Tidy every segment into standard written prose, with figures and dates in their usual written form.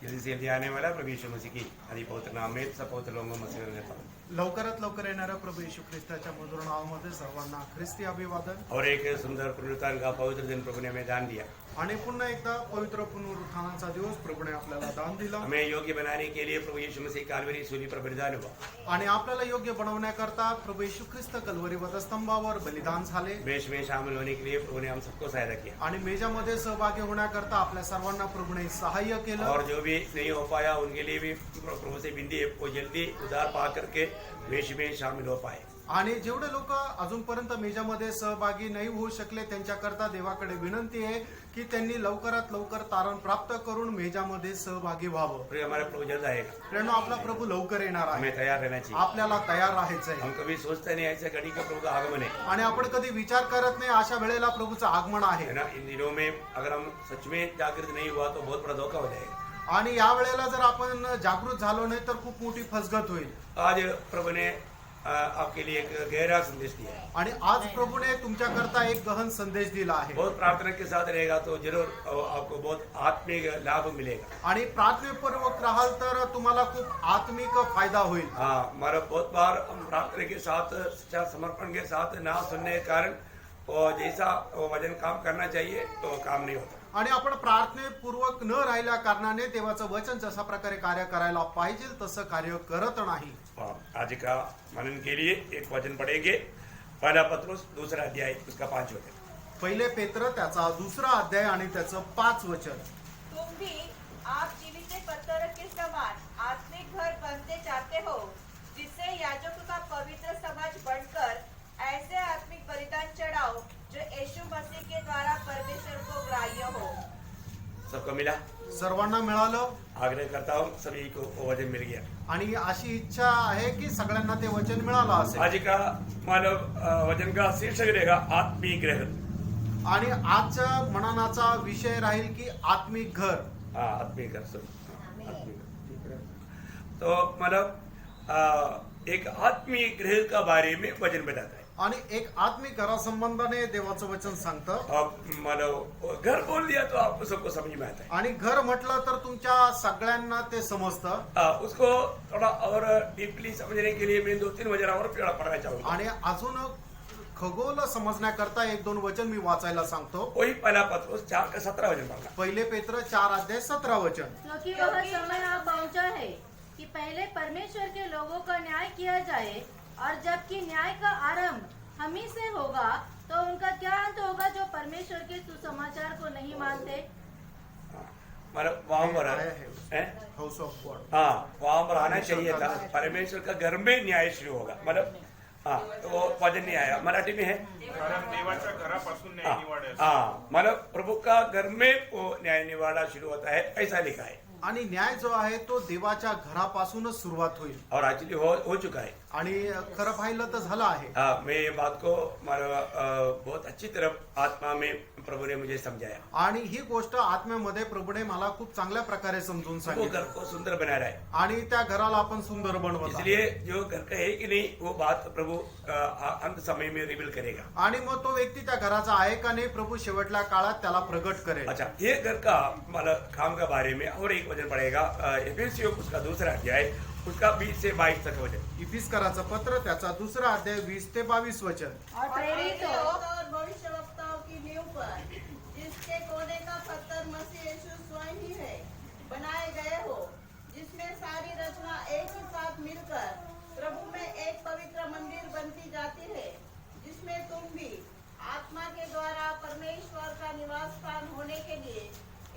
जल्दी से जल्दी आने वाला प्रभु यीशु मसीह की आदि पवित्र नाम में सब पवित्र लोगों को मसीह देता हूँ। लवकरात लवकर येणाऱ्या प्रभू येशू ख्रिस्ताच्या मधुर नावामध्ये सर्वांना ख्रिस्ती अभिवादन। और एक सुंदर पुनरुत्थान का पवित्र दिन प्रभु ने हमें दान दिया। आणि पुन्हा एकदा पवित्र पुनरुत्थानाचा दिवस प्रभूने आपल्याला दान दिला हमें योग्य बनाने के लिए प्रभु यीशु मसीह कालवरी सूली पर बलिदान हुआ। आणि आपल्याला योग्य बनवण्याकरता प्रभू येशू ख्रिस्त कल्वरी वधस्तंभावर बलिदान झाले। मेष में शामिल होने के लिए प्रभु ने हम सबको सहायता किया आणि मेजामध्ये सहभागी होण्याकरता आपल्या सर्वांना प्रभूने सहाय्य केलं। और जो भी नहीं हो पाया उनके लिए भी प्रभु से विनती है वो जल्दी उद्धार पा करके मेष में शामिल हो पाए। आणि जेवढे लोक अजूनपर्यंत मेजामध्ये सहभागी नाही होऊ शकले त्यांच्याकरता देवाकडे विनंती आहे की त्यांनी लवकरात लवकर तारण प्राप्त करून मेजामध्ये सहभागी व्हावं। फिर हमारा प्रभु जल्द आएगा। प्रेरणा आपला प्रभु लवकर येणार आहे। हमें तैयार रहना चाहिए। आपल्याला तयार राहायचं आहे। हम कभी सोचते नहीं ऐसे घड़ी का प्रभु का आगमन है आणि आपण कधी विचार करत नाही अशा वेळेला प्रभूचं आगमन आहे ना। इन दिनों में अगर हम सच में जागृत नहीं हुआ तो बहुत बड़ा धोखा हो जाएगा। आणि या वेळेला जर आपण जागृत झालो नाही तर खूप मोठी फसगत होईल। आज प्रभु ने आपके लिए एक गहरा संदेश दिया है। आणि आज प्रभूने तुमच्याकरता एक गहन संदेश दिला आहे। बहुत प्रार्थना के साथ रहेगा तो जरूर आपको बहुत आत्मिक लाभ मिलेगा। आणि प्रार्थनापूर्वक राहाल तर तुम्हाला खूप आत्मिक फायदा होईल। हाँ, हमारा बहुत बार हम प्रार्थना के साथ सच्चा समर्पण के साथ ना सुनने के कारण और जैसा वचन काम करना चाहिए तो काम नहीं होता। आणि आपण प्रार्थनेपूर्वक न राहिल्या कारणाने देवाचं वचन जशा प्रकारे कार्य करायला पाहिजे तसं कार्य करत नाही। आज का मनन के लिए एक वचन पढ़ेंगे। पहला पत्रुस दूसरा अध्याय उसका 5 वचन। पहिले पेत्र त्याचा दुसरा अध्याय आणि त्याचं 5 वचन। तुम भी आप जीवित पत्थर के समान आत्मिक घर बनते चाहते हो, जिससे याजकों का पवित्र समाज बनकर ऐसे आत्मिक बलिदान चढ़ाओ जो यीशु मसीह के द्वारा परमेश्वर को ग्राह्य हो। सबको मिला? सर्वांना मिळालं। आग्रह करता हूँ सभी को वो वचन मिल गया। आणि अशी इच्छा आहे की सगळ्यांना ते वचन मिळालं असेल। आज का मानव वचन का शीर्षक रहेगा आत्मिक ग्रह। आणि आजच्या मननाचा विषय राहील की आत्मिक घर। हाँ, आत्मिक घर सुन। आत्मिक घर तो मतलब एक आत्मिक गृह का बारे में वचन बताता है। आणि एक आत्मिक घरासंबंधाने देवाचं वचन सांगतं। आप मानो घर बोल दिया तो आपको सबको समझ में आता है। आणि घर म्हटलं तर तुमच्या सगळ्यांना ते समजतं। उसको थोड़ा और डीपली समझने के लिए मैं 2-3 वचन और पढ़ना चाहूंगा। आणि अजून खगोल समजण्याकरता 1-2 वचन मी वाचायला सांगतो। वही पहला पत्रुस 4:17 वचन पढ़ना। पहिले पेत्र 4 अध्याय 17 वचन। क्योंकि वह समय आ पहुंचा है कि पहले परमेश्वर के लोगों का न्याय किया जाए, और जबकि न्याय का आरंभ हम ही से होगा तो उनका क्या अंत होगा जो परमेश्वर के सुसमाचार को नहीं मानते। मतलब वहां पर है हाउस ऑफ गॉड। हाँ, वहां पर आना चाहिए था। परमेश्वर का घर में न्याय शुरू होगा। मतलब हाँ, तो वो वचन नहीं आया। मराठी में है कारण देवाच्या घरापासून न्याय निवाडा। हाँ, मतलब प्रभु का घर में वो न्याय निवाड़ा शुरू होता है, ऐसा लिखा है। आणि न्याय जो आहे तो देवाच्या घरापासूनच सुरुवात होईल। और एक्चुअली हो चुका है। आणि खरं पाहिलं तर झालं आहे। मैं ये बात को बहुत अच्छी तरह आत्मा में प्रभु ने मुझे समझाया। आणि ही गोष्ट आत्म्यामध्ये प्रभूने मला खूप चांगल्या प्रकारे समजून वो सांगितलं। घर को सुंदर बना रहा है। आणि त्या घराला आपण सुंदर बनवत आहोत। इसलिए जो घर का है कि नहीं वो बात प्रभु अंत समय में रिवील करेगा। आणि मग तो व्यक्ती त्या घराचा आहे का नाही प्रभू शेवटल्या काळात त्याला प्रगट करेल। अच्छा, ये घर का मतलब काम के बारे में और एक वचन पड़ेगा। एफेसियों उसका दूसरा अध्याय उसका 20 से 22 तक वचन। इफिसकराचं पत्र त्याचा दुसरा अध्याय 20 ते 22 वचन। और प्रेरित हो और भविष्यवक्ताओं की नींव पर, जिसके कोने का पत्थर मसीह यीशु स्वयं ही है, बनाए गए हो, जिसमें सारी रचना एक ही साथ मिलकर प्रभु में एक पवित्र मंदिर बनती जाती है, जिसमें तुम भी आत्मा के द्वारा परमेश्वर का निवास स्थान होने के लिए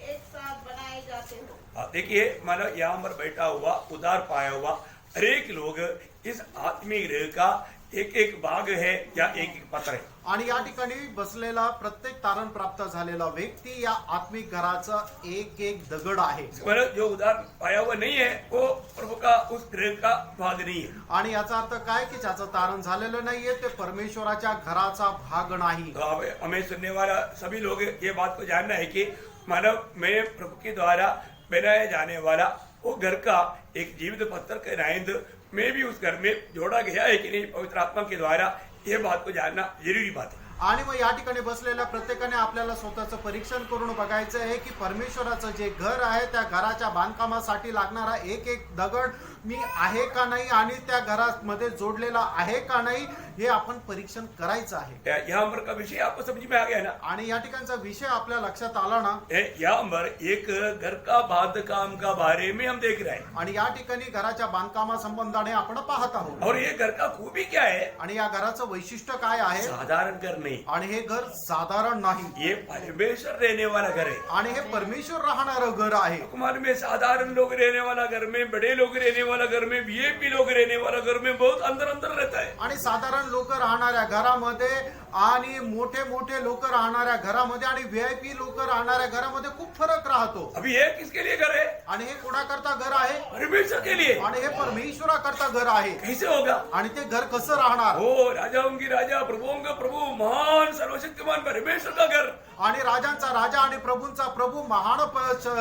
एक साथ बनाए जाते हो। देखिए, मानो यहाँ पर बैठा हुआ उदार पाया हुआ हर एक लोग इस आत्मिक गृह का एक एक भाग है या एक एक पत्र है। आणि या ठिकाणी बसलेला प्रत्येक तारण प्राप्त झालेला व्यक्ती या आत्मिक घराचा एक एक दगड आहे। मतलब जो उदार पाया हुआ नहीं है वो प्रभु का उस गृह का भाग नहीं है। आणि याचा अर्थ काय की ज्याचं तारण झालेलं नाहीये ते परमेश्वराच्या घराचा भाग नाही। तो हमें सुनने वाला सभी लोग ये बात को जानना है कि मानव में प्रभु के द्वारा बनाया जाने वाला वो घर का एक जीवित पत्थर के नाइंद में भी उस घर में जोड़ा गया है कि नहीं पवित्र आत्मा के द्वारा, ये बात को जानना जरूरी बात है। आणि मग या ठिकाणी बसलेल्या प्रत्येकाने आपल्याला स्वतःचं परीक्षण करून बघायचं आहे की परमेश्वराचं जे घर आहे त्या घराच्या बांधकामासाठी लागणारा एक एक दगड मी आहे का नाही आणि त्या घरामध्ये जोडलेला आहे का नाही हे आपण परीक्षण करायचं आहे. यहाँ पर का विषय आपको समझ में आ गया ना. आणि या ठिकाणचा विषय आपल्या लक्षात आला ना. यहाँ पर एक घर का बांधकाम का बारे में हम देख रहे हैं. आणि या ठिकाणी घराच्या बांधकामा संबंधाने आपण पाहत आहोत. और ये घर का खूबी क्या है? आणि या घराचं वैशिष्ट्य काय आहे? साधारण घर नहीं. आणि हे घर साधारण नाही. ये परमेश्वर रहने वाला घर है. आणि हे परमेश्वर राहणारं घर आहे. कुमार में साधारण लोग रहने वाला घर में, बड़े लोग रहने वाला घर में, वीआईपी लोग रहने वाला घर में बहुत अंदर अंदर रहता है. आणि साधारण लोक राहणाऱ्या घरामध्ये आणि मोठे मोठे लोक राहणाऱ्या घरामध्ये आणि व्हीआयपी लोक राहणाऱ्या घरामध्ये खूप फरक राहतो. अभी ये किसके लिए घर है? आणि हे कोणाकरता घर आहे? परमेश्वर के लिए. आणि हे परमेश्वराकरता घर आहे. कैसे होगा? आणि ते घर कसं राहणार? हो, राजाओं की राजा, प्रभुओं का प्रभु, महान सर्वशक्तिमान परमेश्वर का घर. आणि राजांचा राजा आणि प्रभूंचा प्रभू महान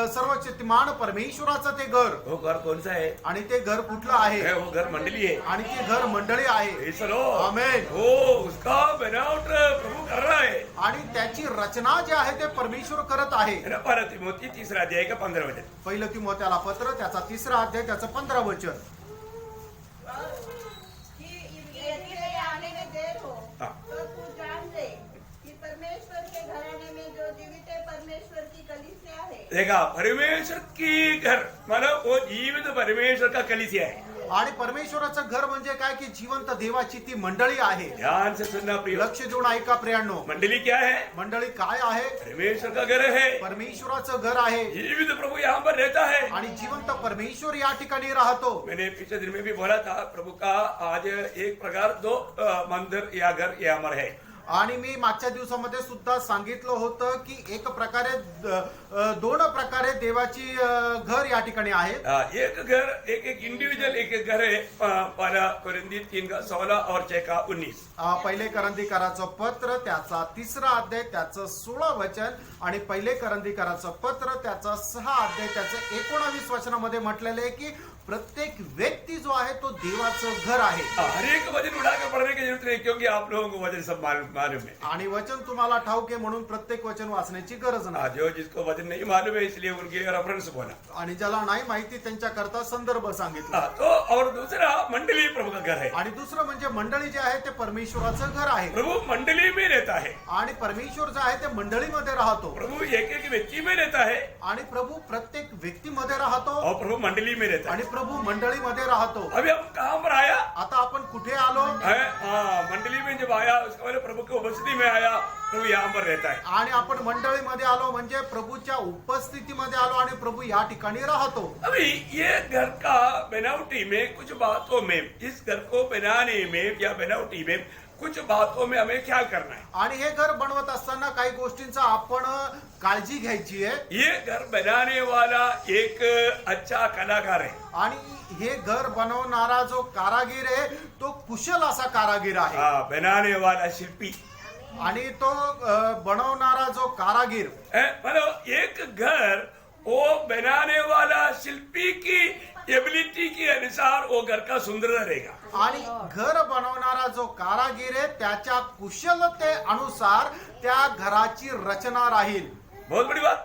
सर्वशक्तिमान परमेश्वराचं ते घर. वो घर कौन सा है? आणि ते घर कुठलं आहे? वो घर मंडली है. आणि ते घर मंडळी आहे. Praise the Lord. आमेन. हो, उसका बनावट प्रभु कर रहा है. आणि त्याची रचना जी आहे ते परमेश्वर करत आहे. है ना? पहला तिमोथी 3 अध्याय का 15 वचन. पहिलं तिमोथेला पत्र त्याचा 3 अध्याय त्याचं 15 वचन. कि यदि मेरे आने में देर हो हाँ. तो तू जान ले कि परमेश्वर के घराने में जो जीवित है परमेश्वर की कलीसिया है. देखा, परमेश्वर की घर मतलब वो जीवित परमेश्वर का कलीसिया है. आणि परमेश्वराचं घर म्हणजे काय की जिवंत देवाची ती मंडळी आहे. ध्यान से सुनना प्रिय. लक्ष देऊन ऐका प्रियांनो. मंडली क्या है? मंडळी काय आहे? परमेश्वर का घर है. परमेश्वराचं घर आहे. जीवित प्रभु यहाँ पर रहता है. आणि जिवंत परमेश्वर या ठिकाणी राहतो. मैंने पिछले दिन में भी बोला था, प्रभु का आज एक प्रकार 2 मंदिर या घर यहाँ पर है. आणि मी मागच्या दिवसामध्ये सुद्धा सांगितलं होतं की एक प्रकारे 2 प्रकारे देवाची घर या ठिकाणी आहेत. एक घर एक इंडिविजुअल एक घर है. पहला कोरिन्थी 3 का 16 और 6 का 19. पहिले करंदीकराचं पत्र त्याचा 3 अध्याय त्याचं 16 वचन आणि पहिले करंदीकराचं पत्र त्याचा 6 अध्याय त्याचं 19 वचनामध्ये म्हटलेलं आहे की प्रत्येक व्यक्ती जो आहे तो देवाचं घर आहे. हर एक वचन उठाकर पढ़ने की जरूरत नहीं, क्योंकि आप लोगों को वचन सब मालूम है. आणि वचन तुम्हाला ठाऊक आहे म्हणून प्रत्येक वचन वाचण्याची गरज नाही. जो जिसको वचन नहीं मालूम है इसलिए उनके रेफरेंस बोला. आणि ज्याला नाही माहिती त्यांच्या करता संदर्भ सांगितला. तो और दूसरा मंडली प्रभु का घर है. आणि दुसरं म्हणजे मंडळी जे आहे ते परमेश्वराचं घर आहे. प्रभु मंडली में रहता है. आणि परमेश्वर जे आहे ते मंडळीमध्ये राहतो. प्रभु एक व्यक्ति में रहता है. आणि प्रभु प्रत्येक व्यक्तीमध्ये राहतो. और प्रभु मंडली में रहता है. आणि प्रभु मंडळीमध्ये राहतो. अभी हम कहाँ पर आया? आता आपण कुठे आलो? मंडली में जब आया उसके बाद प्रभु की उपस्थिति में आया. प्रभु यहाँ पर रहता है. आणि आपण मंडळीमध्ये आलो म्हणजे प्रभूच्या उपस्थितीमध्ये आलो आणि प्रभू या ठिकाणी राहतो. अभी ये घर का बनावटी में कुछ बातों में, इस घर को बनाने में या बनावटी में कुछ बातों में हमें ख्याल करना है. आणि हे घर बनवत असताना काही गोष्टींचा आपण काळजी घ्यायची आहे. ये घर बनाने वाला एक अच्छा कलाकार है. आणि हे घर बनवणारा जो कारागीर आहे तो कुशल असा कारागीर आहे. बनाने वाला शिल्पी. आणि तो बनवणारा जो कारागीर मतलब एक घर वो बनाने वाला शिल्पी की एबिलिटी के अनुसार वो घर का सुंदर रहेगा. आणि घर बनवणारा जो कारागीर आहे त्याच्या कुशलते अनुसार त्या घराची रचना राहील. बहुत बड़ी बात.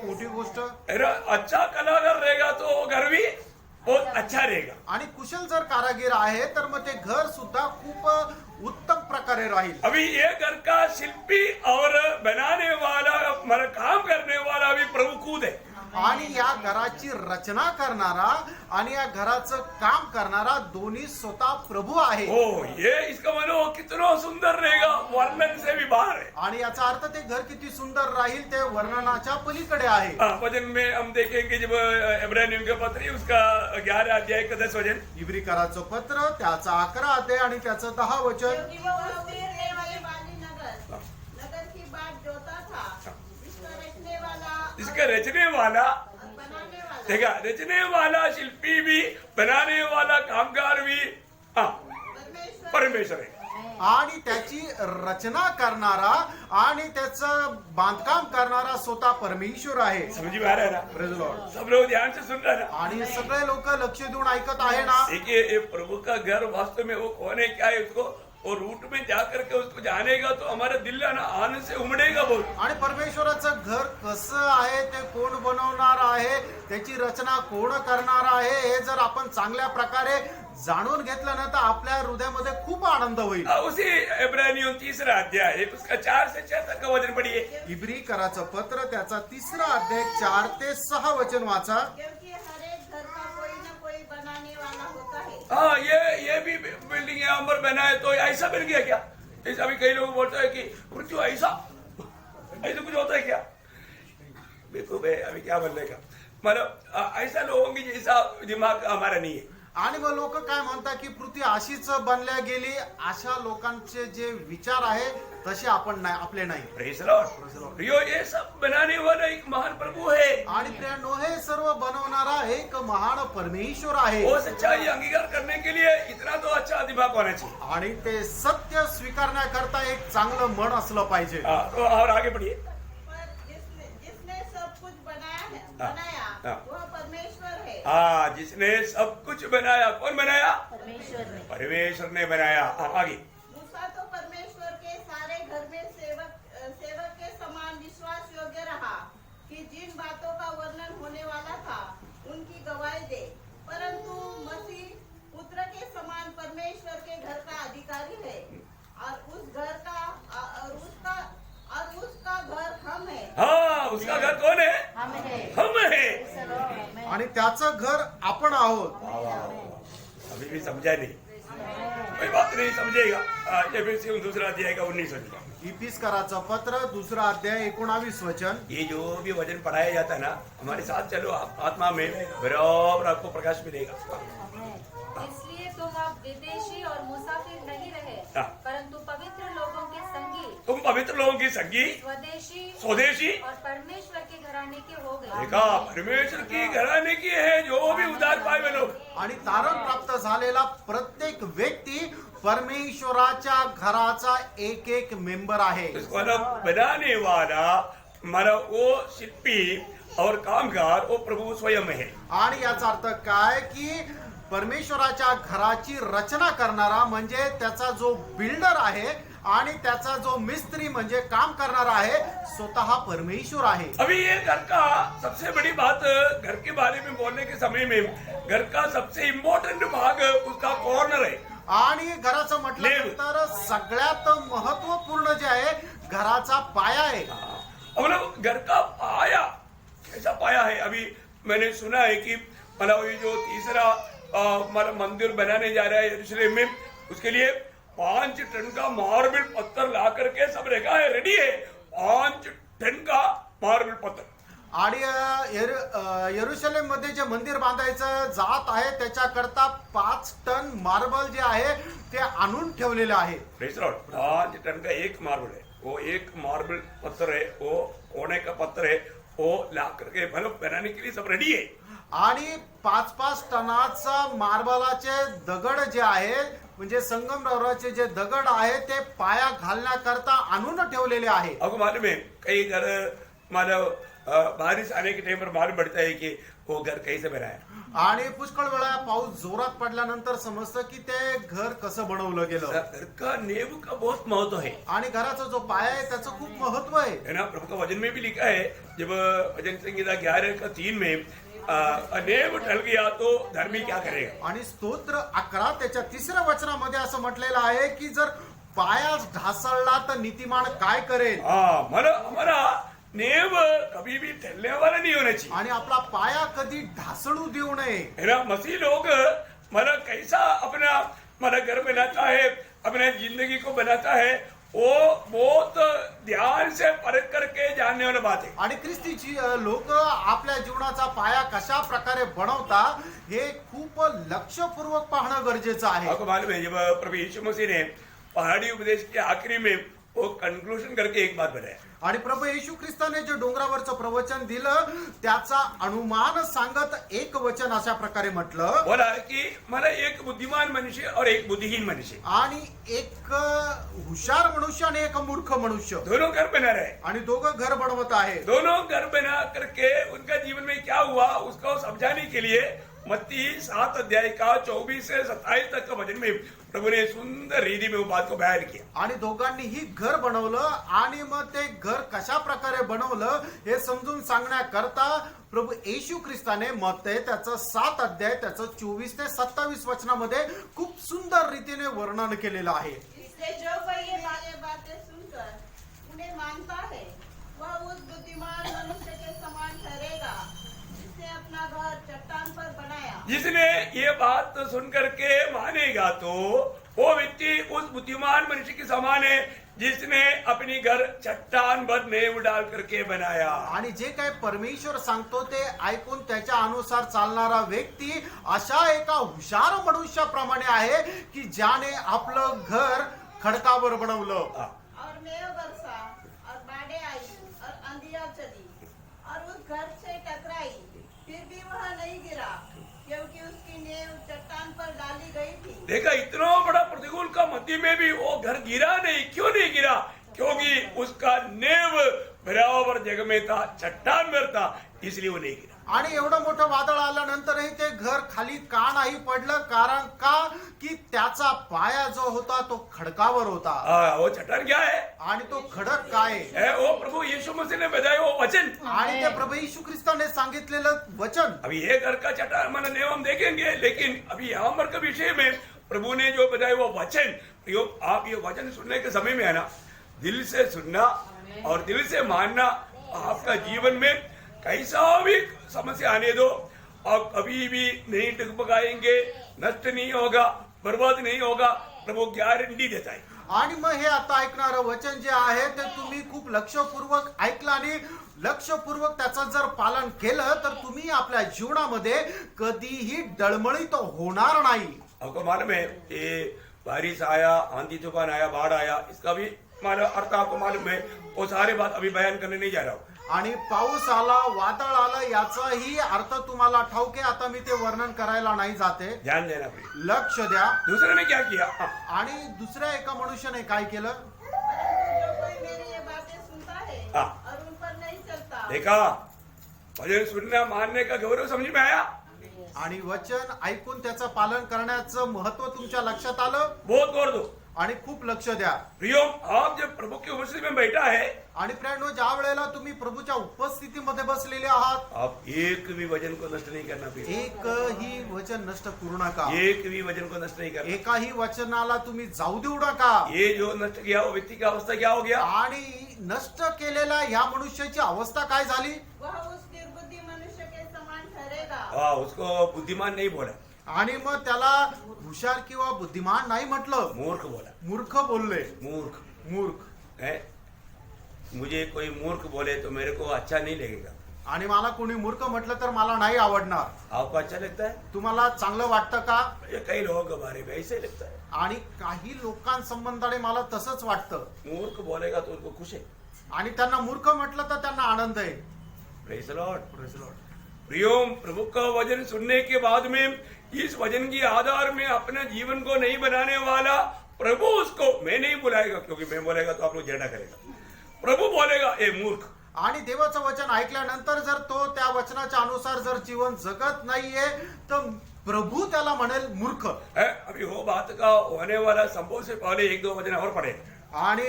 मोठी गोष्ट. अच्छा कलाकार रहेगा तो वो घर भी बहुत अच्छा रहेगा. आणि कुशल जर कारागीर आहे तर मग ते घर सुद्धा खूप उत्तम प्रकारे राहील. अभी ये घर का शिल्पी और बनाने वाला मतलब काम करने वाला भी प्रभु खुद है. आणि या घराची रचना करणारा आणि या घराचं काम करणारा दोन्ही स्वतः प्रभू आहे. ओ ये इसका मनो कितना सुंदर रहेगा, वर्णन से भी बाहर है. आणि याचा अर्थ ते घर किती सुंदर राहील ते वर्णनाच्या पलीकडे आहे. वचन में हम देखेंगे जब इब्रानियों के पत्र उसका 11 अध्याय का 10 वचन. इब्रिकराचं पत्र त्याचा 11 अध्याय आणि त्याचं 10 वचन. क्योंकि वो स्थिर रहने वाली नगर की बात जोता था, इसका रचने वाला बनाने वाला देखा, रचने वाला शिल्पी भी बनाने वाला कामगार भी परमेश्वर है. आणि त्याची रचना करणारा आणि त्याचं बांधकाम करणारा स्वतः परमेश्वर आहे. समझ में आ रहा है ना? Praise the Lord. सब लोग ध्यान से सुन रहे हैं ना? आणि सगळे लोक लक्ष देऊन ऐकत आहे ना. देखिए ये प्रभु का घर वास्तव में वो कौन है, क्या है, उसको और रूट में जा करके उसको जानेगा तो हमारा दिल ना आनंद से उमड़ेगा बहुत. आणि परमेश्वराचं घर कसं आहे, ते कोण बनवणार आहे, त्याची रचना कोण करणार आहे, हे जर आपण चांगल्या प्रकारे जाणून घेतलं ना तर आपल्या हृदयामध्ये खूप आनंद होईल. उसी इब्रानियों 3 अध्याय उसका 4 से 6 तक का वचन पढ़िए. इब्रीकराचं पत्र त्याचा 3 अध्याय 4 ते 6 वचन वाचा. क्योंकि हर एक घर का कोई न कोई बनाने वाला होता है. हाँ, ये भी बिल्डिंग है, अंबर बना है तो ऐसा बन गया क्या? जैसे अभी कई लोग बोलते हैं कि मृत्यु ऐसा कुछ होता है क्या? बिल्कुल भाई, अभी क्या बोलने का मतलब ऐसा लोगों की जैसा दिमाग हमारा नहीं है. आणि मग लोक काय म्हणतात की पृथ्वी अशीच बनल्या गेली, अशा लोकांचे जे विचार आहे तसे आपण नाही, आपले नाही. Praise Lord. प्रियो, ये सब बनाने वाला एक महान प्रभु है. आणि प्रियानो, हे सर्व बनवणारा एक महान परमेश्वर आहे. वो सच्चाई अंगीकार करने के लिए इतना तो अच्छा दिमाग होना चाहिए. आणि ते सत्य स्वीकारण्याकरता एक चांगलं मन असलं पाहिजे. तो और आगे बढ़िए. पर जिसने सब कुछ हाँ। बनाया वह परमेश्वर है. हाँ, जिसने सब कुछ बनाया, कौन बनाया? परमेश्वर ने। परमेश्वर ने बनाया. आगे. मूसा तो परमेश्वर के सारे घर में सेवक के समान विश्वास योग्य रहा कि जिन बातों का वर्णन होने वाला था उनकी गवाही दे. परंतु मसीह पुत्र के समान परमेश्वर के घर का अधिकारी है और उसका घर हम है. हाँ, उसका घर कौन है? हम है। हम है. आमेन। आणि त्याचं घर आपण आहोत. अभी भी समझा नहीं, कोई बात नहीं, समझेगा. ये फिर से 2 अध्याय का 19 वचन. इफिसकराचं पत्र 2 अध्याय 19 वचन. ये जो भी वचन पढ़ाया जाता है ना, हमारे साथ चलो, आत्मा में बराबर आपको प्रकाश मिलेगा. इसलिए तुम अब विदेशी और मुसाफिर नहीं रहे, हाँ। परंतु पवित्र लोगों के संगी, तुम पवित्र लोगों की संगी, स्वदेशी स्वदेशी. और परमेश्वर के घराने के हो गए. देखा, परमेश्वर की घराने की है जो भी उद्धार पाए वे लोग. आणि तारण प्राप्त झालेला प्रत्येक व्यक्ती परमेश्वराच्या घराचा एक एक मेंबर आहे. इसको बनाने वाला हमारा वो शिल्पी और कामगार वो प्रभु स्वयं है. आणि याचा अर्थ काय की परमेश्वराच्या घराची रचना करणारा म्हणजे त्याचा जो बिल्डर आहे आणि त्याचा जो मिस्त्री म्हणजे काम करणारा आहे स्वतः परमेश्वर आहे. अभी ये घर का सबसे बड़ी बात, घर के बारे में बोलने के समय में घर का सबसे इम्पोर्टेंट भाग उसका कॉर्नर है. आणि घराचं म्हटलं लेव. तर सगळ्यात महत्वपूर्ण जे आहे घराचा पाया आहे. मतलब घर का पाया कैसा पाया है? अभी मैंने सुना है कि मतलब ये जो 3रा मतलब मंदिर बनाने जा रहा है यरूशलेम में, उसके लिए 5 टन का मार्बल पत्थर ला करके सब रखा है, रेडी है. 5 टन का मार्बल पत्थर. आणि यरुशलेम मध्ये जे मंदिर बांधायचं जात आहे त्याच्याकरता 5 टन मार्बल जे आहे ते आणून ठेवलेले आहे. Praise Lord. 5 टन का एक मार्बल है, वो एक मार्बल पत्थर है, वो कोने का पत्थर है, वो ला करके मतलब बनाने के लिए सब रेडी है. आणि 5-5 टनाचा मार्बलाचे दगड जे आहे म्हणजे संगमरवराचे जे दगड आहे ते पाया घालण्याकरता आणून ठेवलेले आहे. आपको मालूम है कई घर मतलब बारिश आने के टाइम पर मालूम पड़ता है कि वो घर कैसे बना है. आणि पुष्कळ वेळा पाऊस जोरात पडल्यानंतर समजतं की ते घर कसं बनवलं गेलं. घर का नींव का बहुत महत्व है. आणि घराचा जो पाया आहे त्याचं खूप महत्व आहे. है ना. प्रभु का वचन में भी लिखा है, जब वचन संहिता 11:3 में नींव ढल गया तो धर्मी क्या करेगा. आणि स्तोत्र 11 त्याच्या 3ऱ्या वचनामध्ये असं म्हटलेलं आहे की जर पाया ढासळला तर नीतिमान काय करेल. हाँ, मतलब हमारा नींव कभी भी ढलने वाला नहीं होना चाहिए. आणि आपला पाया कधी ढासळू देऊ नये. है ना. मसीह लोग मतलब कैसा अपना मतलब घर बनाता है, अपने जिंदगी को बनाता है, वो बहुत ध्यान से परख करके जानने वाली बात है. आणि ख्रिस्तीची लोक आपल्या जीवनाचा पाया कशा प्रकारे बनवता हे खूप लक्षपूर्वक पाहणं गरजेचं आहे. आपको मालूम है, जब प्रभु यीशु मसीह ने पहाड़ी उपदेश के आखिरी में वो कंक्लूजन करके एक बात बताया. आणि प्रभू येशू ख्रिस्ताने जे डोंगरावरचं प्रवचन दिलं त्याचा अनुमान सांगत एक वचन अशा प्रकारे म्हटलं, बोला कि मला एक बुद्धिमान मनुष्य और एक बुद्धिहीन मनुष्य, आणि एक हुशार मनुष्य आणि एक मूर्ख मनुष्य, दोनों घर बना रहे. आणि दोघं घर बनवत आहे. दोनों घर बना करके उनका जीवन में क्या हुआ उसको समझाने के लिए मत्ती 7 अध्याय का 24 से 27 तक का वचन में प्रभु ने सुंदर रीति में वो बात को बयान किया। आणि दोघांनीही घर बनवलं आणि मग ते घर कशा प्रकारे बनवलं हे समजून सांगण्याकरता प्रभू येशू ख्रिस्ताने मत्ती त्याचं 7 अध्याय त्याचं 24 ते 27 वचनामध्ये खूप सुंदर रीतीने वर्णन केलेलं आहे। इसलिए जो कोई ये बातें सुनकर उन्हें मानता है वह उस बुद्धिमान मनुष्य के समान ठहरेगा जिसने अपना घर चट्टान पर बनाया। जिसने ये बात सुन करके मानेगा तो वो व्यक्ति उस बुद्धिमान मनुष्य के समान है जिसने अपनी घर चट्टान पर नींव डाल करके बनाया। आणि जे काही परमेश्वर सांगतो ते ऐकून त्याच्या अनुसार चालणारा व्यक्ती अशा एका हुशार मनुष्याप्रमाणे आहे की ज्याने आपलं घर खडकावर बनवलं। और मेघ बरसा और बाढ़ें आई और आंधियां चली और उस घर से टकराई, फिर भी वह नहीं गिरा क्योंकि उसकी नींव चट्टान पर डाली गई थी। देखा, इतना बड़ा प्रतिकूल का मध्य में भी वो घर गिरा नहीं। क्यों नहीं गिरा? क्योंकि उसका नींव बराबर जगह में था, चट्टान पर था, इसलिए वो नहीं गिरा। आणि एवढं मोठं वादळ आल्यानंतरही ते घर खाली का नाही पडलं? कारण का की त्याचा पाया जो होता तो खडकावर होता। वो चट्टान क्या है? आणि तो खडक काय है वो प्रभु यीशु मसीह ने बताया वो वचन। आणि ते प्रभू येशू ख्रिस्ताने सांगितलेलं वचन। अभी ये घर का चट्टान माना नियम हम देखेंगे, लेकिन अभी यहाँ पर के विषय में प्रभु ने जो बताया वो वचन, आप ये वचन सुनने के समय में है ना, दिल से सुनना और दिल से मानना। आपका जीवन में कैसा भी समस्या आने दो, आप कभी भी नहीं डगमगाएंगे, नष्ट नहीं होगा, बर्बाद नहीं होगा, प्रभु गॅरंटी देत आहे। आणि मग हे आता ऐकणारं वचन जे आहे ते तुम्ही खूप लक्षपूर्वक ऐकलं आणि लक्षपूर्वक त्याचं जर पालन केलं तर तुम्ही आपल्या जीवनामध्ये कधीही डळमळीत होणार नाही। आपको मालूम है ये बारिश आया, आंधी तूफान आया, बाढ़ आया, इसका भी अर्थ आपको मालूम है। वो सारे बात अभी बयान करने नहीं जा रहा हूँ। आणि पाऊस आला, वादळ आलं, याचाही अर्थ तुम्हाला ठाऊक आहे। आता मी ते वर्णन करायला नाही जाते, ध्यान देना प्लीज। लक्ष द्या। दूसरे ने क्या किया? आणि दुसऱ्या एका मनुष्याने काय केलं? जो कोई मेरी ये बातें सुनता है और उन पर नहीं चलता। देखा, वचन सुनना मानने का गौरव समझ में आया। आणि वचन ऐकून त्याचं पालन करण्याचं महत्व तुमच्या लक्षात आलं? बहुत गौर दो। आणि खूप लक्ष द्या। प्रियो, आप जब प्रभु की उपस्थिति में बैठा है, आणि प्रियांनो, ज्या वेळेला तुम्ही प्रभूच्या उपस्थितीमध्ये बसलेले आहात, आप एक भी वचन को नष्ट नहीं करना प्रिय। एकही वचन नष्ट करू नका। एक भी वचन को नष्ट नहीं करना। एकाही वचनाला तुम्ही जाऊ देऊ नका। ये जो नष्ट किया वो व्यक्ति की अवस्था क्या हो गया? आणि नष्ट केलेल्या या मनुष्याची अवस्था काय झाली? वह उस निर्बुद्धि मनुष्य के समान ठहरेगा। उसको बुद्धिमान नहीं बोला, आणि मग त्याला हुशार किंवा बुद्धिमान नाही म्हटलं, मूर्ख बोला। मूर्ख बोलले। मूर्ख मूर्ख है। मुझे कोई मूर्ख बोले तो मेरे को अच्छा नहीं लगेगा। आणि मला कोणी मूर्ख म्हटलं तर मला नाही आवडणार। आपको अच्छा लगता है? तुम्हाला चांगलं वाटतं का? ये कई लोगों के बारे में ऐसे लगता है। आणि काही लोकांसंबंधाने मला तसंच वाटतं। मूर्ख बोलेगा तो उनको खुश है। आणि त्यांना मूर्ख म्हटलं तर त्यांना आनंद आहे। Praise the Lord. प्रियो, प्रभु का वचन सुनने के बाद में इस वचन की आधार में अपने जीवन को नहीं बनाने वाला प्रभु उसको मैं नहीं बुलाएगा, क्योंकि मैं बोलेगा तो आप लोग झगड़ा करेगा। प्रभु बोलेगा ए मूर्ख। आणि देवाचं वचन ऐकल्यानंतर जर तो त्या वचनाच्या अनुसार जर जीवन जगत नाहीये तर प्रभु त्याला म्हणेल मूर्ख। अभी वो बात का होने वाला संभव से पहले एक दो वचन और पढ़े। आणि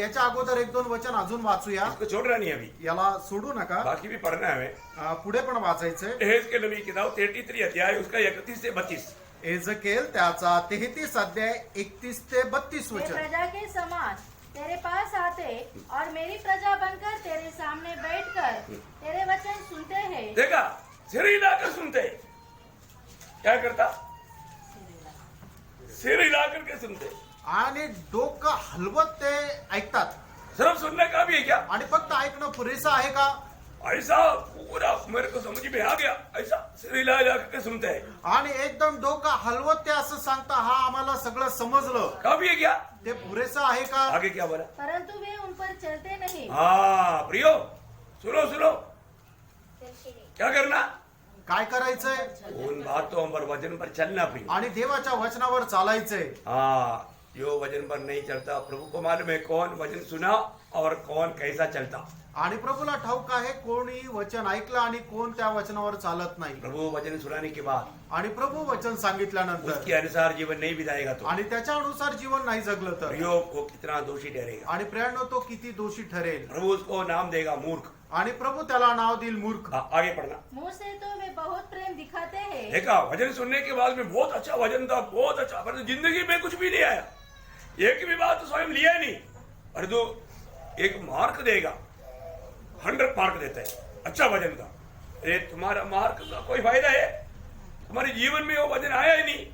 याच्या अगोदर एक दोन वचन अजून वाचूया। इसको छोड़ना नहीं अभी, याला सोडू नका, बाकी भी पढ़ना है हमें। पुढे पण वाचायचंय। एहेजकेल नबी किताब 33 अध्याय उसका 31 से 32। एजकेल त्याचा 33 अध्याय 31 ते 32 वे वचन। प्रजा के समान तेरे पास आते और मेरी प्रजा बनकर तेरे सामने बैठकर तेरे वचन सुनते हैं। देखा, सिर हिलाकर सुनते। क्या करता? सिर हिला करके सुनते आणि डोकं हलवत ते ऐकतात। सिर्फ सुनने का भी है क्या? आणि फक्त ऐकणं पुरेसं आहे का? ऐसा पूरा मेरे को समझ में आ गया, ऐसा सिर हिला हिला करके सुनते हैं। आणि एकदम डोकं हलवत ते असं सांगता हा आम्हाला सगळं समजलं। का भी है क्या? ते पुरेसं आहे का? आगे क्या बोला? परंतु वे उन पर चलते नहीं। हाँ प्रियो, सुनो सुनो, क्या करना? काय करायचंय? उन बातों पर वचन पर चलना प्रियो। आणि देवाच्या वचनावर चालायचंय। हाँ, जो वचन पर नहीं चलता, प्रभु को मालूम है कौन वचन सुना और कौन कैसा चलता। आणि प्रभूला ठाऊक आहे कोणी वचन ऐकलं आणि कोण त्या वचनावर चालत नाही। प्रभु वचन सुनाने के बाद आणि प्रभू वचन सांगितल्यानंतर उसके अनुसार जीवन नहीं बिताएगा तो आणि त्याच्या अनुसार जीवन नाही जगलं तर प्रियो वो कितना दोषी ठहरेगा। आणि प्रियांनो तो किती दोषी ठरेल। प्रभु उसको नाम देगा मूर्ख। आणि प्रभू त्याला नाव देईल मूर्ख। आगे पढ़ना। मुंह से तो वे बहुत प्रेम दिखाते हैं, देखा वचन सुनने के बाद में बहुत अच्छा वचन था, बहुत अच्छा, पर जिंदगी में कुछ भी नहीं आया, एक भी बात तो स्वयं लिया नहीं। और जो एक मार्क देगा 100 मार्क देता है, अच्छा वचन था, अरे तुम्हारा मार्क का कोई फायदा है? तुम्हारे जीवन में वो वचन आया ही नहीं।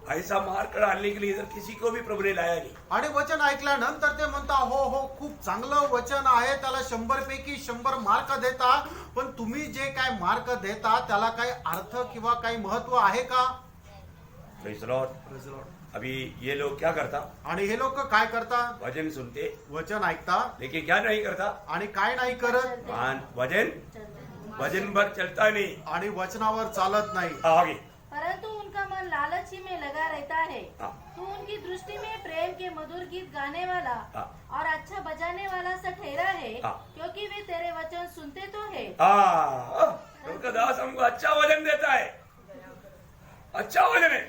ऐसा मार्क डालने के लिए इधर किसी को भी प्रभु ने लाया नहीं। आणि वचन ऐकल्यानंतर ते म्हणता हो हो खूप चांगलं वचन आहे, त्याला 100 पैकी 100 मार्क देता, पण तुम्ही जे काय मार्क देता त्याला काही अर्थ किंवा काही महत्व आहे का? Praise the Lord। अभी ये लोग क्या करता? आणि हे लोक काय करता? वचन सुनते वचन ऐकता लेकिन क्या नहीं करता? आणि काय नाही करत वचन पर चलता नहीं। आणि वचनावर चालत नाही। आगे परंतु उनका मन लालच ही में लगा रहता है। हाँ। तू उनकी दृष्टि में प्रेम के मधुर गीत गाने वाला हाँ। और अच्छा बजाने वाला सा ठहरा है, हाँ। क्योंकि वे तेरे वचन सुनते तो है। प्रभु दास हमको अच्छा वचन देता है, अच्छा वचन है।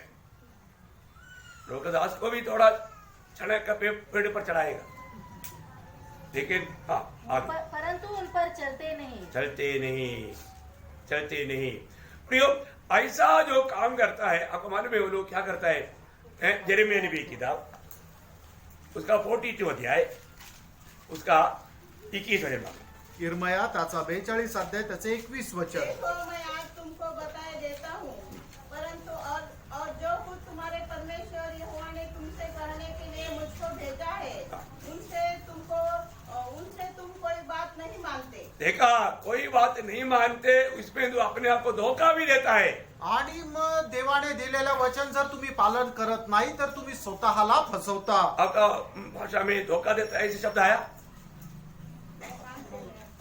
लोकदास को भी थोड़ा चने का पेड़ पर चढ़ाएगा, लेकिन हाँ आगे परंतु उन पर चलते नहीं। चलते नहीं। प्रियो ऐसा जो काम करता है, आपको मालूम है वो लोग क्या करता है? यिर्मयाह नबी की किताब उसका 42 अध्याय उसका 21 वचन। यिर्मया त्याचा 42 अध्याय त्याचे 21 वचन। देखो मैं आज तुमको बताए देता हूँ, परंतु और जो कुछ तुम्हारे परमेश्वर यहोवा ने तुमसे कहने के लिए मुझको भेजा है, उनसे तुम कोई बात नहीं मानते। देखा, कोई बात नहीं मानते, उसमें तो अपने आप को धोखा भी देता है। आणि मग देवाने दिलेलं वचन जर तुम्ही पालन करत नाही तर तुम्ही स्वतःला फसवता। आपका भाषा में धोखा देता है, ऐसे शब्द आया?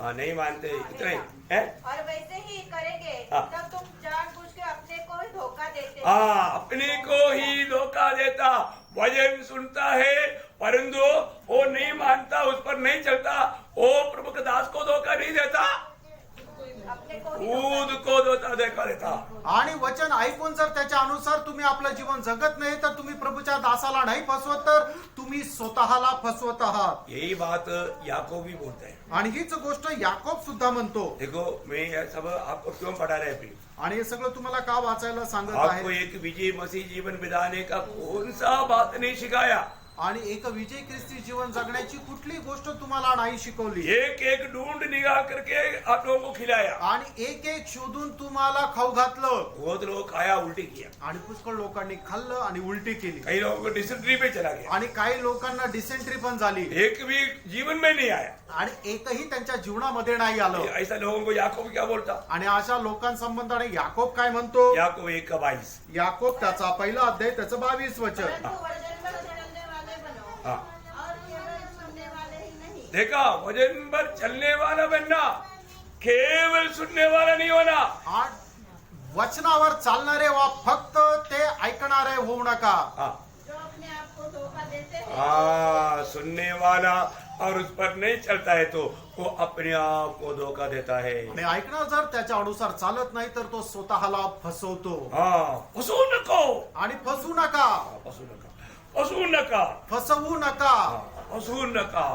हाँ, नहीं मानते इतना ही है। और वैसे ही करेंगे हाँ। तब तुम जानबूझ के अपने को ही धोखा देते हो। हाँ, अपने को ही धोखा देता। वचन सुनता है परंतु वो नहीं मानता, उस पर नहीं चलता, वो प्रभु के दास को धोखा नहीं देता, अपने को ही खुद को धोखा देता। आणि वचन ऐकून जर त्याच्या अनुसार तुम्ही आपलं जीवन जगत नाही तर तुम्ही प्रभूच्या दासाला नाही फसवत, तर तुम्ही स्वतःला फसवत आहात। यही बात याकूब भी बोलता है। आणि हीच गोष्ट याकोब सुद्धा म्हणतो। देखो, मैं यह सब आपको क्यों पढ़ा रहे हैं? आणि हे सगळं तुम्हाला का वाचायला सांगत आपको आहे? एक विजय मसीह जीवन बिताने का कौन सा बात नहीं सिखाया? आणि एक विजय ख्रिस्ती जीवन जगण्याची कुठली गोष्ट तुम्हाला नाही शिकवली? एक एक ढूंढ निगाह करके आप लोगों को खिलाया, आणि एक एक शोधून तुम्हाला खाऊ घातलं। बहुत लोग खाया, उल्टी किया, आणि पुष्कळ लोकांनी खाल्लं आणि उलटी केली। कई लोगों को डिसेंट्री पे चला गया, आणि काही लोकांना डिसेंट्री पण झाली। एक भी जीवन में नहीं आया। आणि एकही त्यांच्या जीवनामध्ये नाही आलं। ऐसा लोगों को याकूब क्या बोलता? आणि अशा लोकांसंबंधाने याकोब काय म्हणतो? याकूब 1:22। याकोब त्याचा पहिला अध्याय त्याचं 22 वचन। परंतु वचन पर चलने वाले बनो, हाँ, और केवल सुनने वाले ही नहीं। देखा, वचन पर चलने वाला बनना, केवल सुनने वाला नहीं होना। आणि वचनावर चालणारे वा फक्त ते ऐकणारे होऊ नका। हाँ, जो अपने आप को धोखा देते हैं, हाँ, सुनने वाला और उस पर नहीं चलता है तो वो अपने आप को धोखा देता है। आणि ऐकणं जर त्याच्या अनुसार चालत नाही तर तो स्वतःला फसवतो। हाँ, फसू नको, आणि फसू नका, फसू नका, फसू नका, फसवू नका। फसू नका।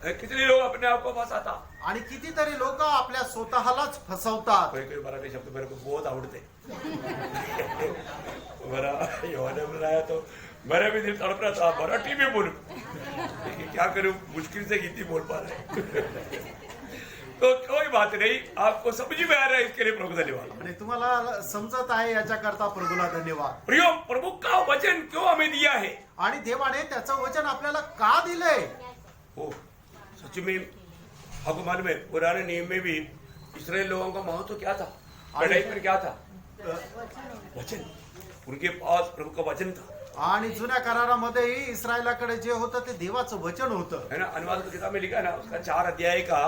कितने लोग अपने आप को फंसाता। आणि कितीतरी लोक आपल्या स्वतःलाच फसवतात। कोई कोई मराठी शब्द मेरे को बहुत आवड़ते। मेरा यौवन में आया तो मेरा भी दिल तड़प रहा था, मराठी में बोलूं, लेकिन क्या करूं, मुश्किल से हिंदी बोल पा रहे। तो कोई बात नहीं, आपको समझ में आ रहा है, इसके लिए प्रभु धन्यवाद। आणि तुम्हाला समजत आहे याच्याकरता प्रभूला धन्यवाद। प्रियो, प्रभु का वचन क्यों हमें दिया है? आणि देवाने त्याचं वचन आपल्याला का दिलंय? ओ, सच में आपको मालूम है, पुराने नियम में भी इस्राएल लोगों का महत्व क्या था? लड़ाई पर क्या था? वचन। उनके पास प्रभु का वचन था। आणि जुन्या करारामध्येही इस्रायलाकडे जे होतं ते देवाचं वचन होतं, है ना। अनुवाद की किताब में लिखा ना, उसका 4 अध्याय का